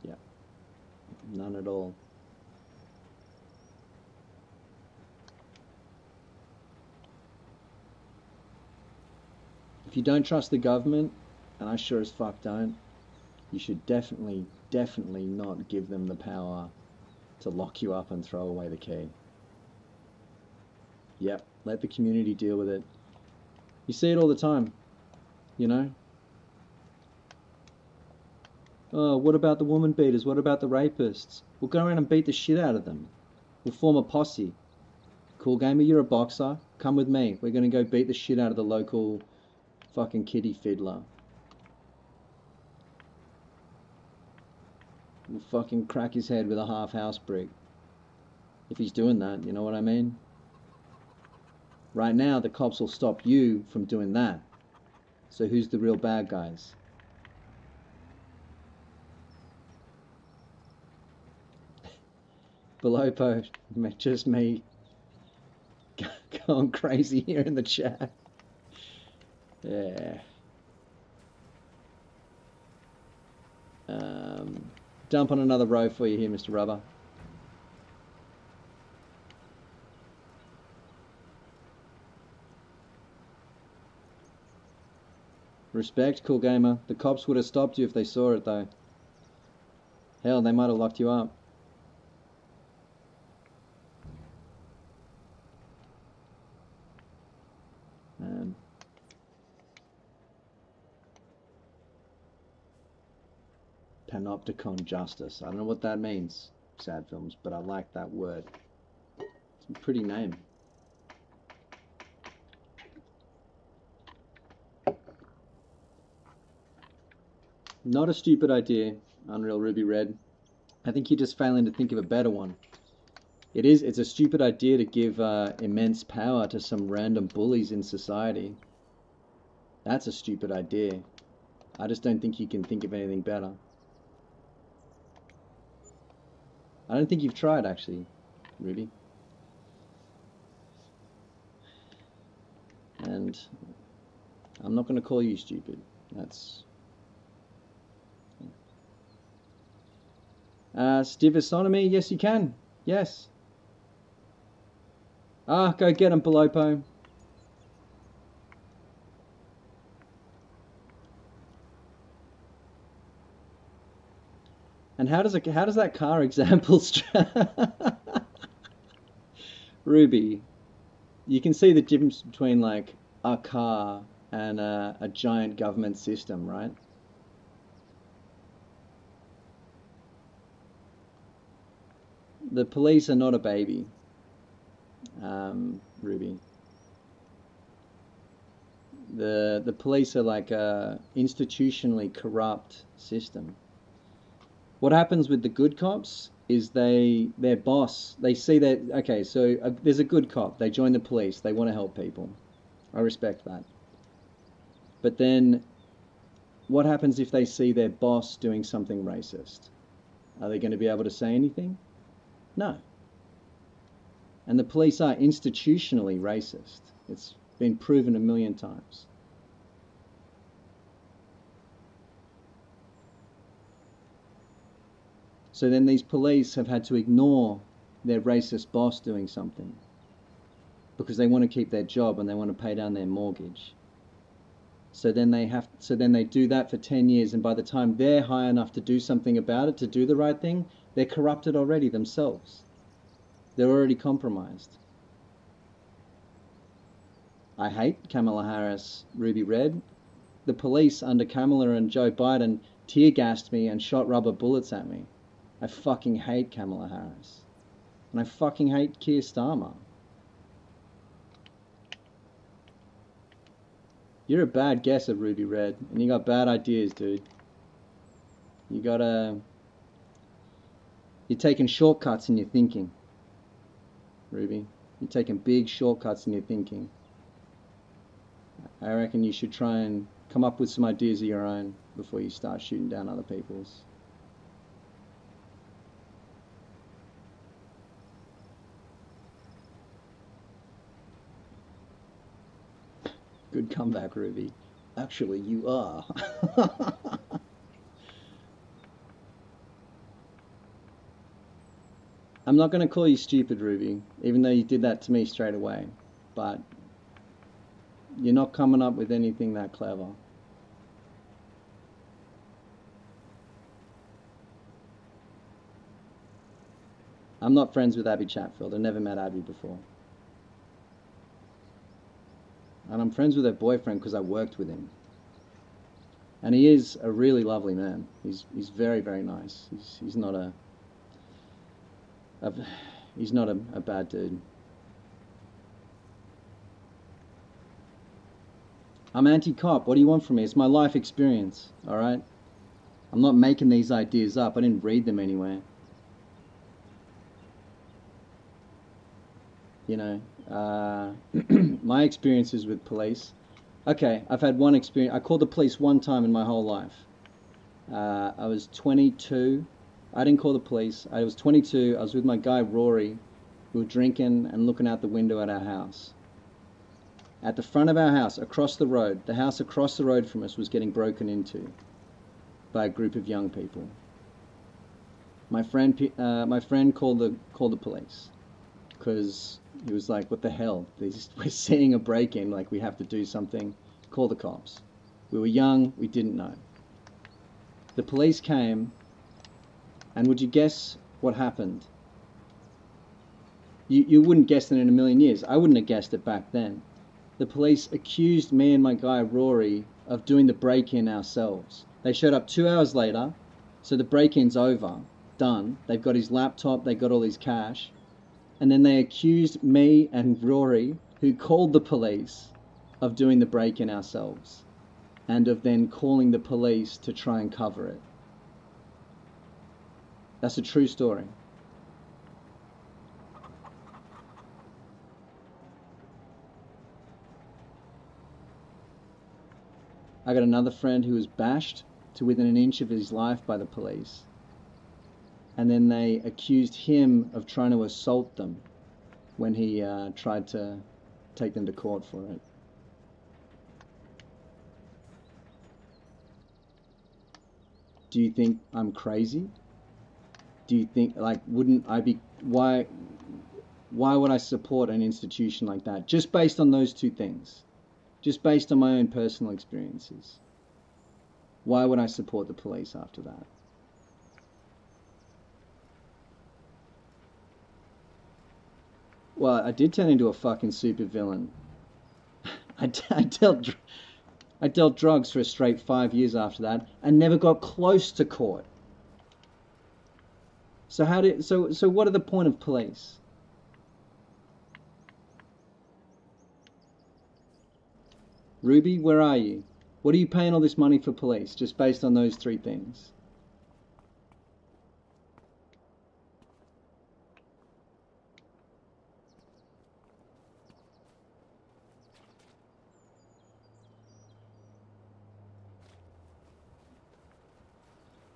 Yeah. None at all. If you don't trust the government, and I sure as fuck don't, you should definitely not give them the power to lock you up and throw away the key. Yep, let the community deal with it. You see it all the time, you know? Oh, what about the woman beaters? What about the rapists? We'll go around and beat the shit out of them. We'll form a posse. Cool Gamer, you're a boxer. Come with me. We're gonna go beat the shit out of the local fucking kiddie fiddler. We'll fucking crack his head with a half house brick. If he's doing that, you know what I mean? Right now, the cops will stop you from doing that. So who's the real bad guys? Belopo, just me going crazy here in the chat. Yeah. Dump on another row for you here, Mr. Rubber. Respect, cool gamer. The cops would have stopped you if they saw it, though. Hell, they might have locked you up. Panopticon Justice. I don't know what that means, Sad Films, but I like that word. It's a pretty name. Not a stupid idea, Unreal Ruby Red. I think you're just failing to think of a better one. It's a stupid idea to give immense power to some random bullies in society. That's a stupid idea. I just don't think you can think of anything better. I don't think you've tried, actually, Ruby. And I'm not going to call you stupid. That's... Stivisonomy, yes you can. Yes. Ah, go get him, Pelopo. And how does that car example Ruby, you can see the difference between like a car and a giant government system, right? The police are not a baby, Ruby. The police are like a institutionally corrupt system. What happens with the good cops is their boss, they see that, okay, so there's a good cop, they join the police, they want to help people. I respect that. But then what happens if they see their boss doing something racist? Are they going to be able to say anything? No. And the police are institutionally racist. It's been proven 1,000,000 times. So then these police have had to ignore their racist boss doing something because they want to keep their job and they want to pay down their mortgage. So then they do that for 10 years, and by the time they're high enough to do something about it, to do the right thing, they're corrupted already themselves. They're already compromised. I hate Kamala Harris, Ruby Red. The police under Kamala and Joe Biden tear gassed me and shot rubber bullets at me. I fucking hate Kamala Harris. And I fucking hate Keir Starmer. You're a bad guesser, Ruby Red, and you got bad ideas, dude. You're taking shortcuts in your thinking, Ruby. You're taking big shortcuts in your thinking. I reckon you should try and come up with some ideas of your own before you start shooting down other people's. Good comeback, Ruby. Actually, you are. I'm not going to call you stupid, Ruby, even though you did that to me straight away. But you're not coming up with anything that clever. I'm not friends with Abby Chatfield. I never met Abby before. And I'm friends with her boyfriend because I worked with him. And he is a really lovely man. He's very, very nice. He's not a bad dude. I'm anti-cop. What do you want from me? It's my life experience, all right? I'm not making these ideas up. I didn't read them anywhere. You know, my experiences with police. Okay, I've had one experience. I called the police one time in my whole life. I was 22. I didn't call the police. I was 22. I was with my guy Rory. We were drinking and looking out the window at our house. at the front of our house, across the road. The house across the road from us was getting broken into by a group of young people. My friend called the police because he was like, "What the hell? We're seeing a break-in. Like, we have to do something. Call the cops." We were young. We didn't know. The police came, and would you guess what happened? You wouldn't guess it in a million years. I wouldn't have guessed it back then. The police accused me and my guy Rory of doing the break-in ourselves. They showed up 2 hours later, so the break-in's over, done. They've got his laptop, they got all his cash, and then they accused me and Rory, who called the police, of doing the break-in ourselves, and of then calling the police to try and cover it. That's a true story. I got another friend who was bashed to within an inch of his life by the police. And then they accused him of trying to assault them when he tried to take them to court for it. Do you think I'm crazy? Do you think, like, wouldn't I be, why would I support an institution like that? Just based on those two things. Just based on my own personal experiences. Why would I support the police after that? Well, I did turn into a fucking super villain. I dealt drugs for a straight 5 years after that and never got close to court. So what are the point of police? Ruby, where are you? What are you paying all this money for police, just based on those three things?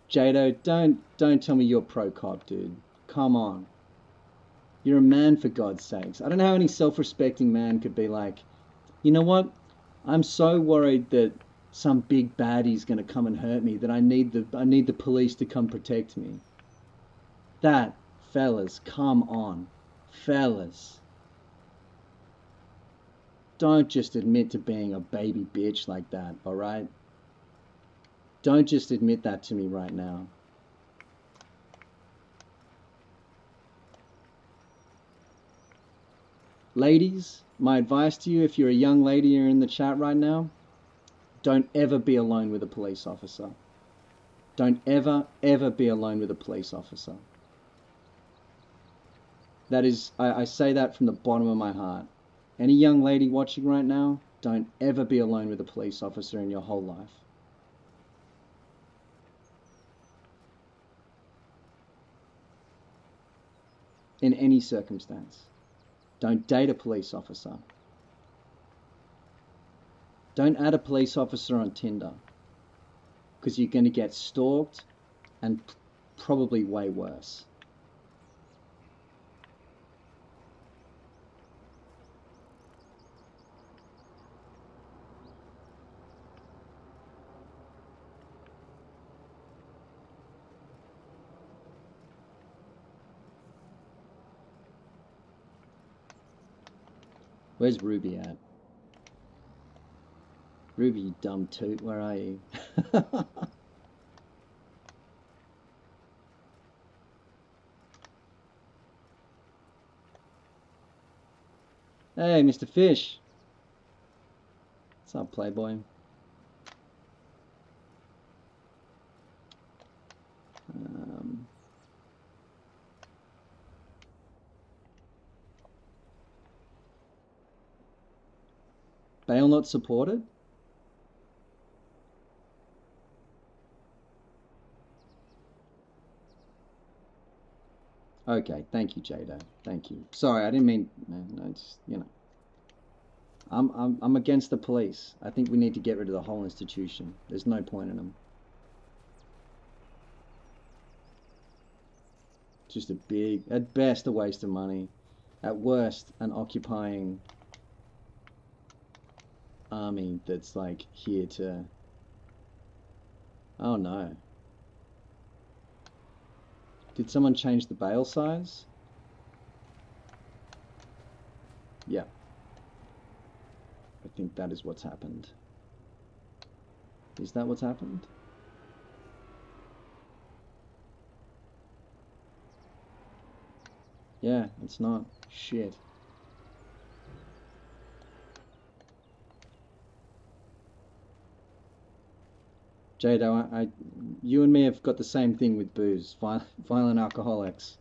Jado, don't tell me you're pro-cop, dude. Come on. You're a man, for God's sakes. I don't know how any self-respecting man could be like, you know what? I'm so worried that some big baddie's going to come and hurt me that I need the police to come protect me. That, fellas, come on. Fellas. Don't just admit to being a baby bitch like that, alright? Don't just admit that to me right now. Ladies, my advice to you, if you're a young lady you're in the chat right now, don't ever be alone with a police officer. Don't ever be alone with a police officer. That is, I say that from the bottom of my heart. Any young lady watching right now, don't ever be alone with a police officer in your whole life. In any circumstance. Don't date a police officer. Don't add a police officer on Tinder, because you're going to get stalked and probably way worse. Where's Ruby at? Ruby, you dumb toot, where are you? Hey, Mr. Fish. What's up, Playboy? Bail not supported? Okay, thank you, Jado. Thank you. Sorry, I didn't mean. No, it's, you know. I'm against the police. I think we need to get rid of the whole institution. There's no point in them. Just a big, at best, a waste of money. At worst, an occupying army that's like here to... Oh no. Did someone change the bale size? Yeah. I think that is what's happened. Is that what's happened? Yeah, it's not. Shit. Jado, you and me have got the same thing with booze. Violent alcoholics.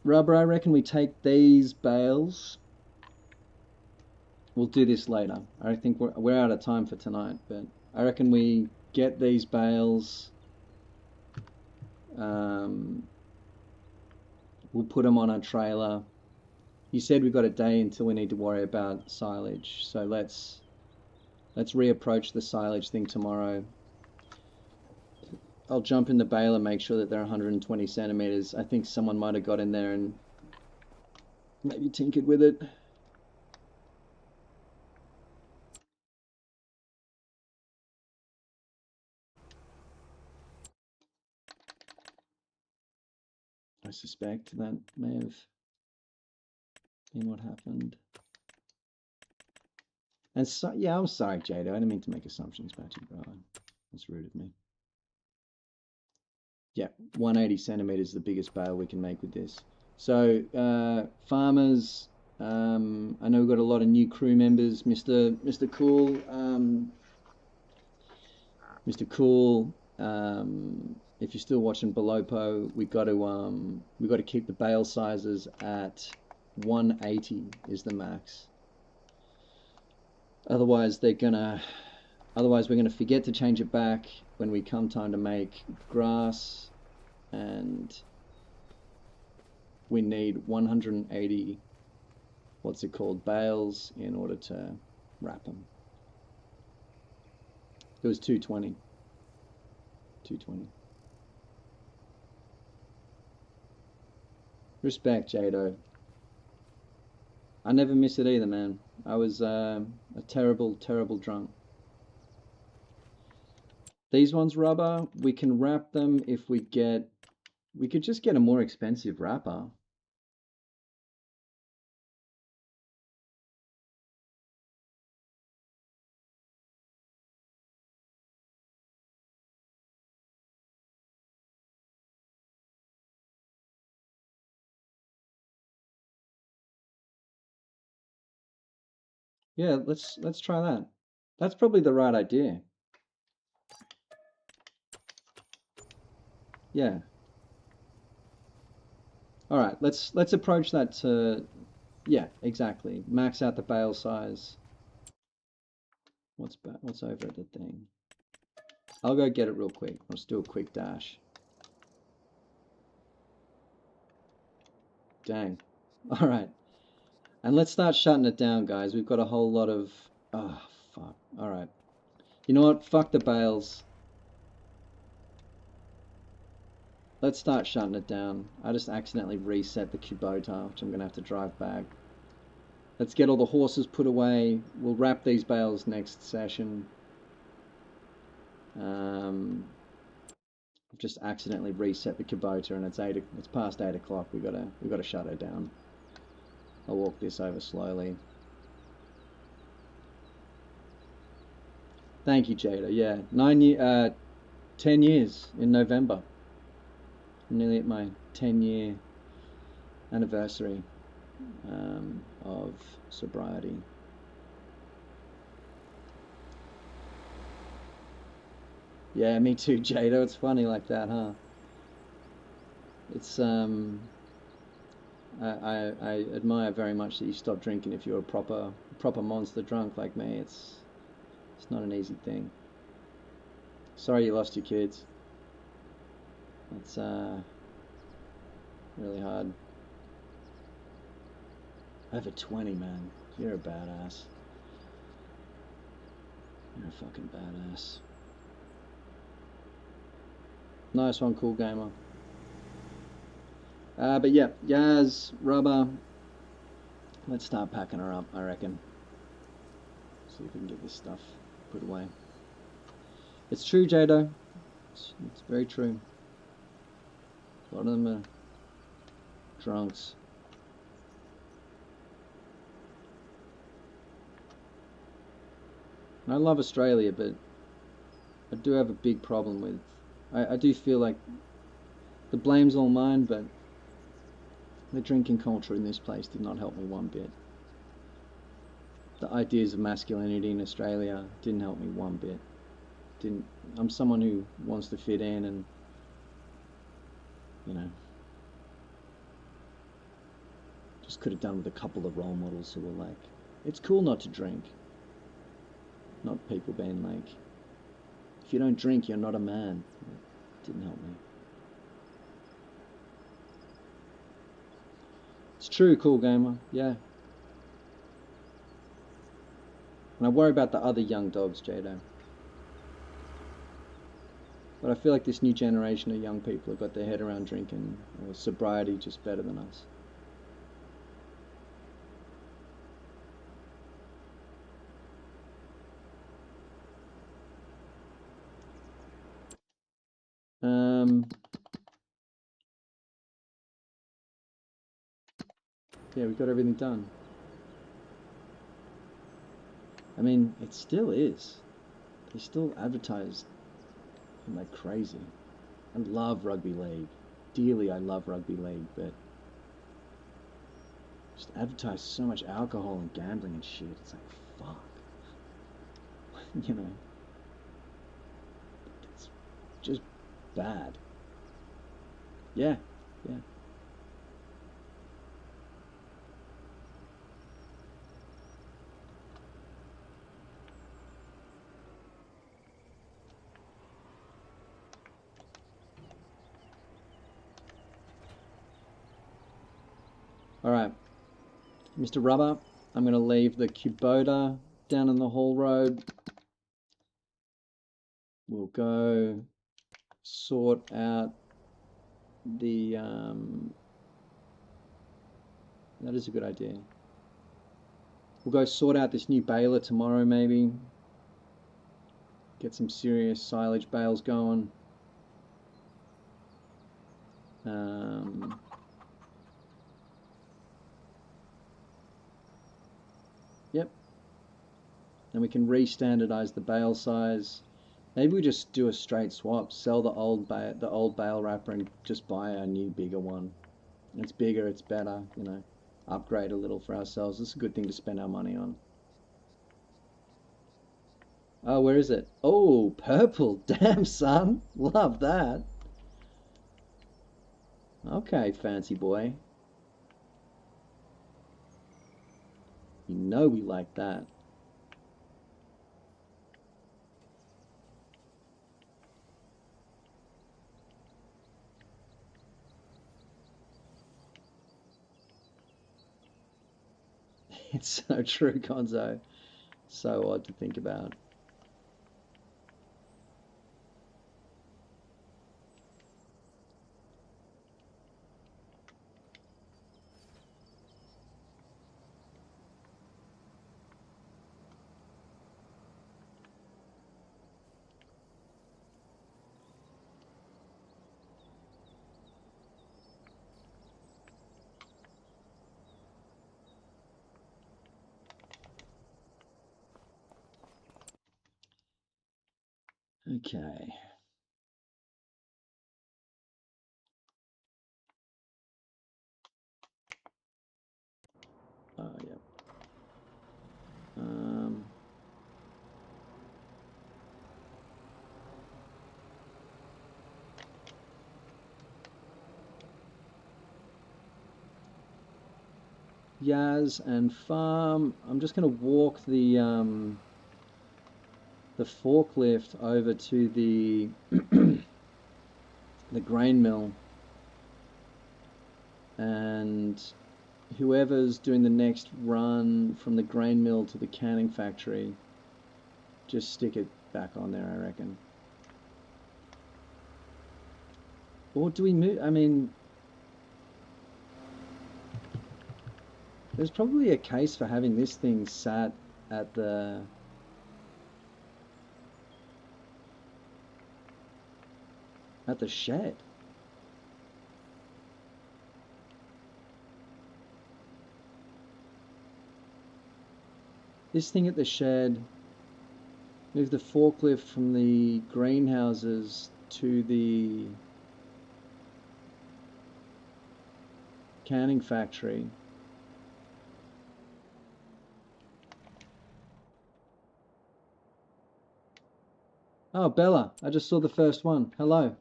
Rubber, I reckon we take these bales. We'll do this later. I think we're out of time for tonight, but I reckon we get these bales. We'll put them on a trailer. You said we've got a day until we need to worry about silage, so let's reapproach the silage thing tomorrow. I'll jump in the bale and make sure that they're 120 centimeters. I think someone might have got in there and maybe tinkered with it. I suspect that may have been what happened. And so, yeah, I'm sorry, Jada. I didn't mean to make assumptions about you, bro. That's rude of me. Yeah, 180 centimeters is the biggest bale we can make with this. So, farmers, I know we've got a lot of new crew members. Mr. Cool, Mr. Cool, if you're still watching Belopo, we got to keep the bale sizes at 180 is the max. Otherwise we're gonna forget to change it back when we come time to make grass, and we need 180 bales in order to wrap them. It was 220. Respect, Jado. I never miss it either, man. I was a terrible drunk. These ones, Rubber, we can wrap them if we could just get a more expensive wrapper. Yeah, let's try that. That's probably the right idea. Yeah. All right, let's approach that to, yeah, exactly. Max out the bale size. What's over at the thing? I'll go get it real quick. Let's do a quick dash. Dang. All right. And let's start shutting it down, guys. We've got a whole lot of... Oh, fuck. All right. You know what? Fuck the bales. Let's start shutting it down. I just accidentally reset the Kubota, which I'm going to have to drive back. Let's get all the horses put away. We'll wrap these bales next session. I've just accidentally reset the Kubota, and it's past 8 o'clock. We gotta shut her down. I'll walk this over slowly. Thank you, Jada. Yeah, 10 years in November. I'm nearly at my 10-year anniversary of sobriety. Yeah, me too, Jada. It's funny like that, huh? It's I admire very much that you stopped drinking if you're a proper monster drunk like me. It's not an easy thing. Sorry you lost your kids. It's really hard. Over 20, man. You're a badass. You're a fucking badass. Nice one, Cool Gamer. But yeah, Yaz, Rubber, Let's start packing her up, I reckon. See if we can get this stuff put away. It's true, Jado. It's very true. A lot of them are drunks. And I love Australia, but I do have a big problem with... I do feel like the blame's all mine, but the drinking culture in this place did not help me one bit. The ideas of masculinity in Australia didn't help me one bit. I'm someone who wants to fit in, and you know, just could have done with a couple of role models who were like, it's cool not to drink. Not people being like, if you don't drink, you're not a man. It didn't help me. It's true, Cool Gamer. Yeah. And I worry about the other young dogs, Jado. But I feel like this new generation of young people have got their head around drinking or sobriety just better than us. Yeah, we got everything done. I mean, it still is. They still advertise like crazy. I love rugby league. Dearly, I love rugby league, but just advertise so much alcohol and gambling and shit. It's like, fuck. You know? It's just bad. Yeah, yeah. Alright, Mr. Rubber, I'm going to leave the Kubota down in the Hall Road. We'll go sort out the... that is a good idea. We'll go sort out this new baler tomorrow, maybe. Get some serious silage bales going. Yep. And we can re-standardize the bale size. Maybe we just do a straight swap. Sell the old bale wrapper and just buy a new bigger one. It's bigger, it's better, you know. Upgrade a little for ourselves. It's a good thing to spend our money on. Oh, where is it? Oh, purple. Damn, son. Love that. Okay, fancy boy. You know we like that. It's so true, Gonzo. So odd to think about. Okay. Oh, yeah. Yaz and farm. I'm just going to walk the forklift over to the the grain mill, and whoever's doing the next run from the grain mill to the canning factory, just stick it back on there, I reckon. Or do we move? I mean, There's probably a case for having this thing sat at the shed. This thing at the shed, move the forklift from the greenhouses to the canning factory. Oh, Bella, I just saw the first one. Hello.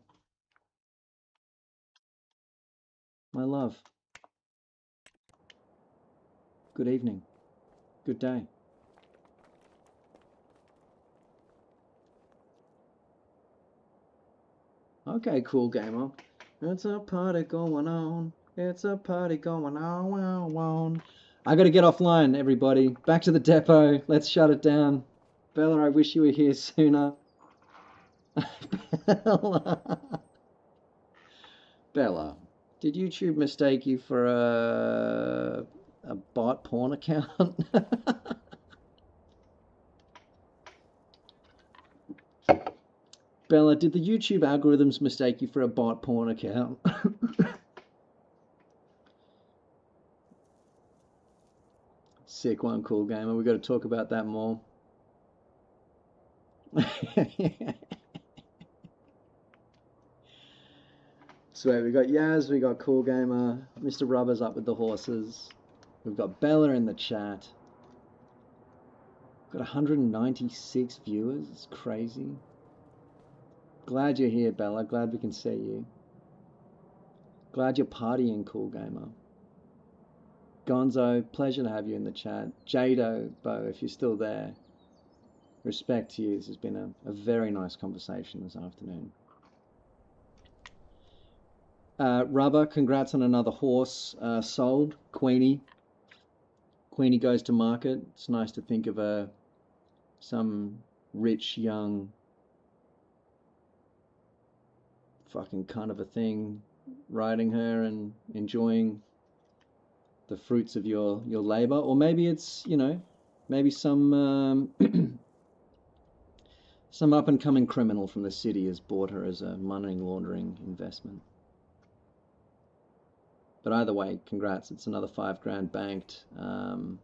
My love. Good evening. Good day. Okay, cool gamer. It's a party going on. It's a party going on. I gotta get offline, everybody. Back to the depot. Let's shut it down. Bella, I wish you were here sooner. Bella. Bella, did YouTube mistake you for a bot porn account? Bella, did the YouTube algorithms mistake you for a bot porn account? Sick one, cool gamer. We got to talk about that more. Sweet, we got Yaz, we got Cool Gamer, Mr. Rubber's up with the horses. We've got Bella in the chat. Got 196 viewers. It's crazy. Glad you're here, Bella. Glad we can see you. Glad you're partying, Cool Gamer. Gonzo, pleasure to have you in the chat. Jado, Bo, if you're still there, respect to you. This has been a very nice conversation this afternoon. Rubber, congrats on another horse sold. Queenie. Queenie goes to market. It's nice to think of some rich, young, fucking kind of a thing riding her and enjoying the fruits of your labor. Or maybe it's, you know, maybe some some up-and-coming criminal from the city has bought her as a money laundering investment. But either way, congrats. It's another $5,000 banked to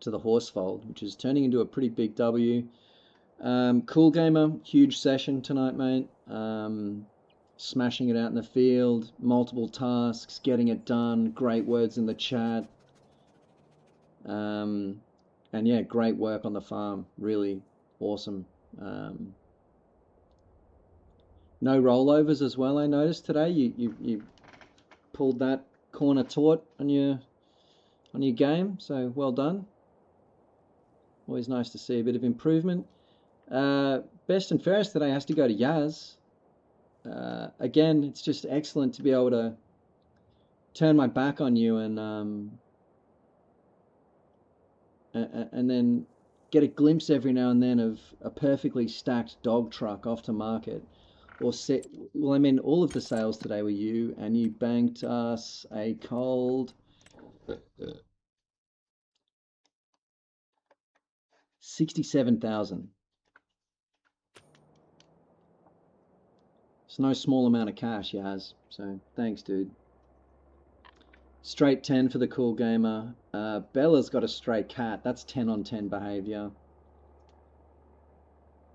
the Horsefold, which is turning into a pretty big W. Cool Gamer, huge session tonight, mate. Smashing it out in the field, multiple tasks, getting it done, great words in the chat. And yeah, great work on the farm. Really awesome. No rollovers as well, I noticed today. You pulled that corner taut on your game, so well done. Always nice to see a bit of improvement. Best and fairest today has to go to Yaz. Again, it's just excellent to be able to turn my back on you and then get a glimpse every now and then of a perfectly stacked dog truck off to market. Or well, I mean, all of the sales today were you, and you banked us a cold 67,000. It's no small amount of cash, Yaz. So thanks, dude. Straight 10 for the Cool Gamer. Bella's got a straight cat. That's 10 on 10 behavior.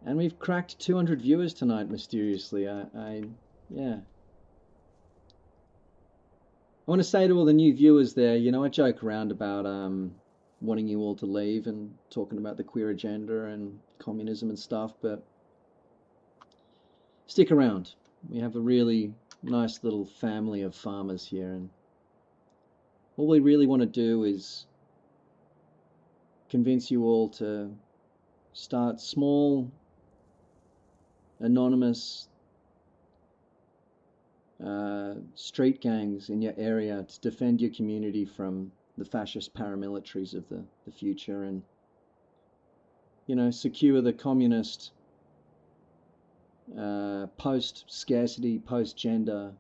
And we've cracked 200 viewers tonight, mysteriously. Yeah. I want to say to all the new viewers there, you know, I joke around about wanting you all to leave and talking about the queer agenda and communism and stuff, but stick around. We have a really nice little family of farmers here, and all we really want to do is convince you all to start small, anonymous street gangs in your area to defend your community from the fascist paramilitaries of the future, and, you know, secure the communist post-scarcity, post-gender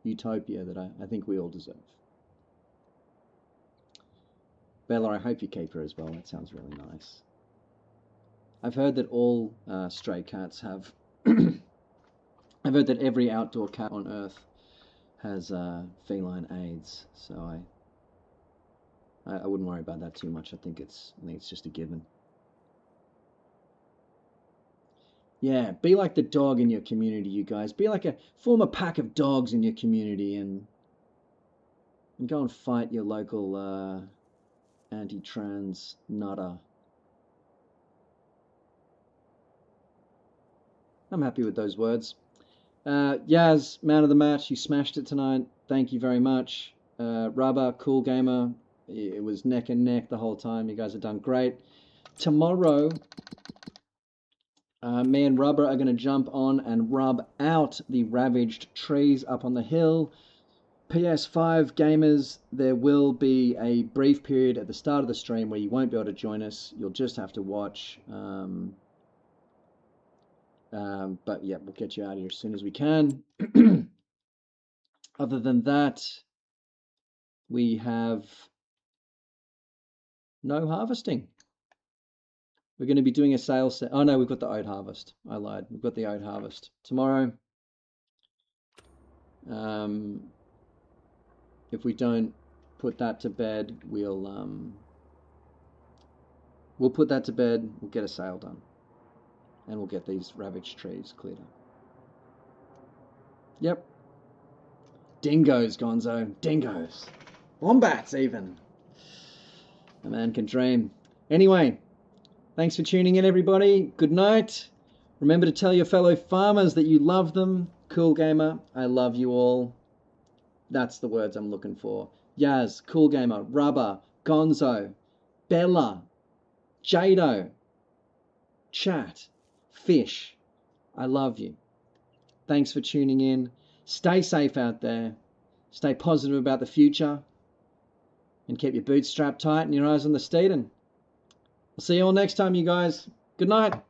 utopia that I think we all deserve. Bella, I hope you keep her as well. That sounds really nice. I've heard that all stray cats have... I've heard that every outdoor cat on Earth has feline AIDS, so I wouldn't worry about that too much. I think it's just a given. Yeah, be like the dog in your community, you guys. Form a pack of dogs in your community and go and fight your local anti-trans nutter. I'm happy with those words. Yaz, man of the match, you smashed it tonight. Thank you very much. Rubber, Cool Gamer, it was neck and neck the whole time. You guys have done great. Tomorrow, me and Rubber are going to jump on and rub out the ravaged trees up on the hill. PS5 gamers, there will be a brief period at the start of the stream where you won't be able to join us. You'll just have to watch. But yeah, we'll get you out of here as soon as we can. Other than that, we have no harvesting. We're going to be doing a sales set. Oh no, we've got the oat harvest. I lied. We've got the oat harvest tomorrow. If we don't put that to bed, we'll put that to bed. We'll get a sale done, and we'll get these ravaged trees cleared up. Yep. Dingoes, Gonzo. Dingoes. Wombats, even. A man can dream. Anyway, thanks for tuning in, everybody. Good night. Remember to tell your fellow farmers that you love them. Cool Gamer, I love you all. That's the words I'm looking for. Yaz, Cool Gamer, Rubber, Gonzo, Bella, Jado, Chat, Fish. I love you. Thanks for tuning in. Stay safe out there. Stay positive about the future. And keep your boots strapped tight and your eyes on the steeden. I'll see you all next time, you guys. Good night.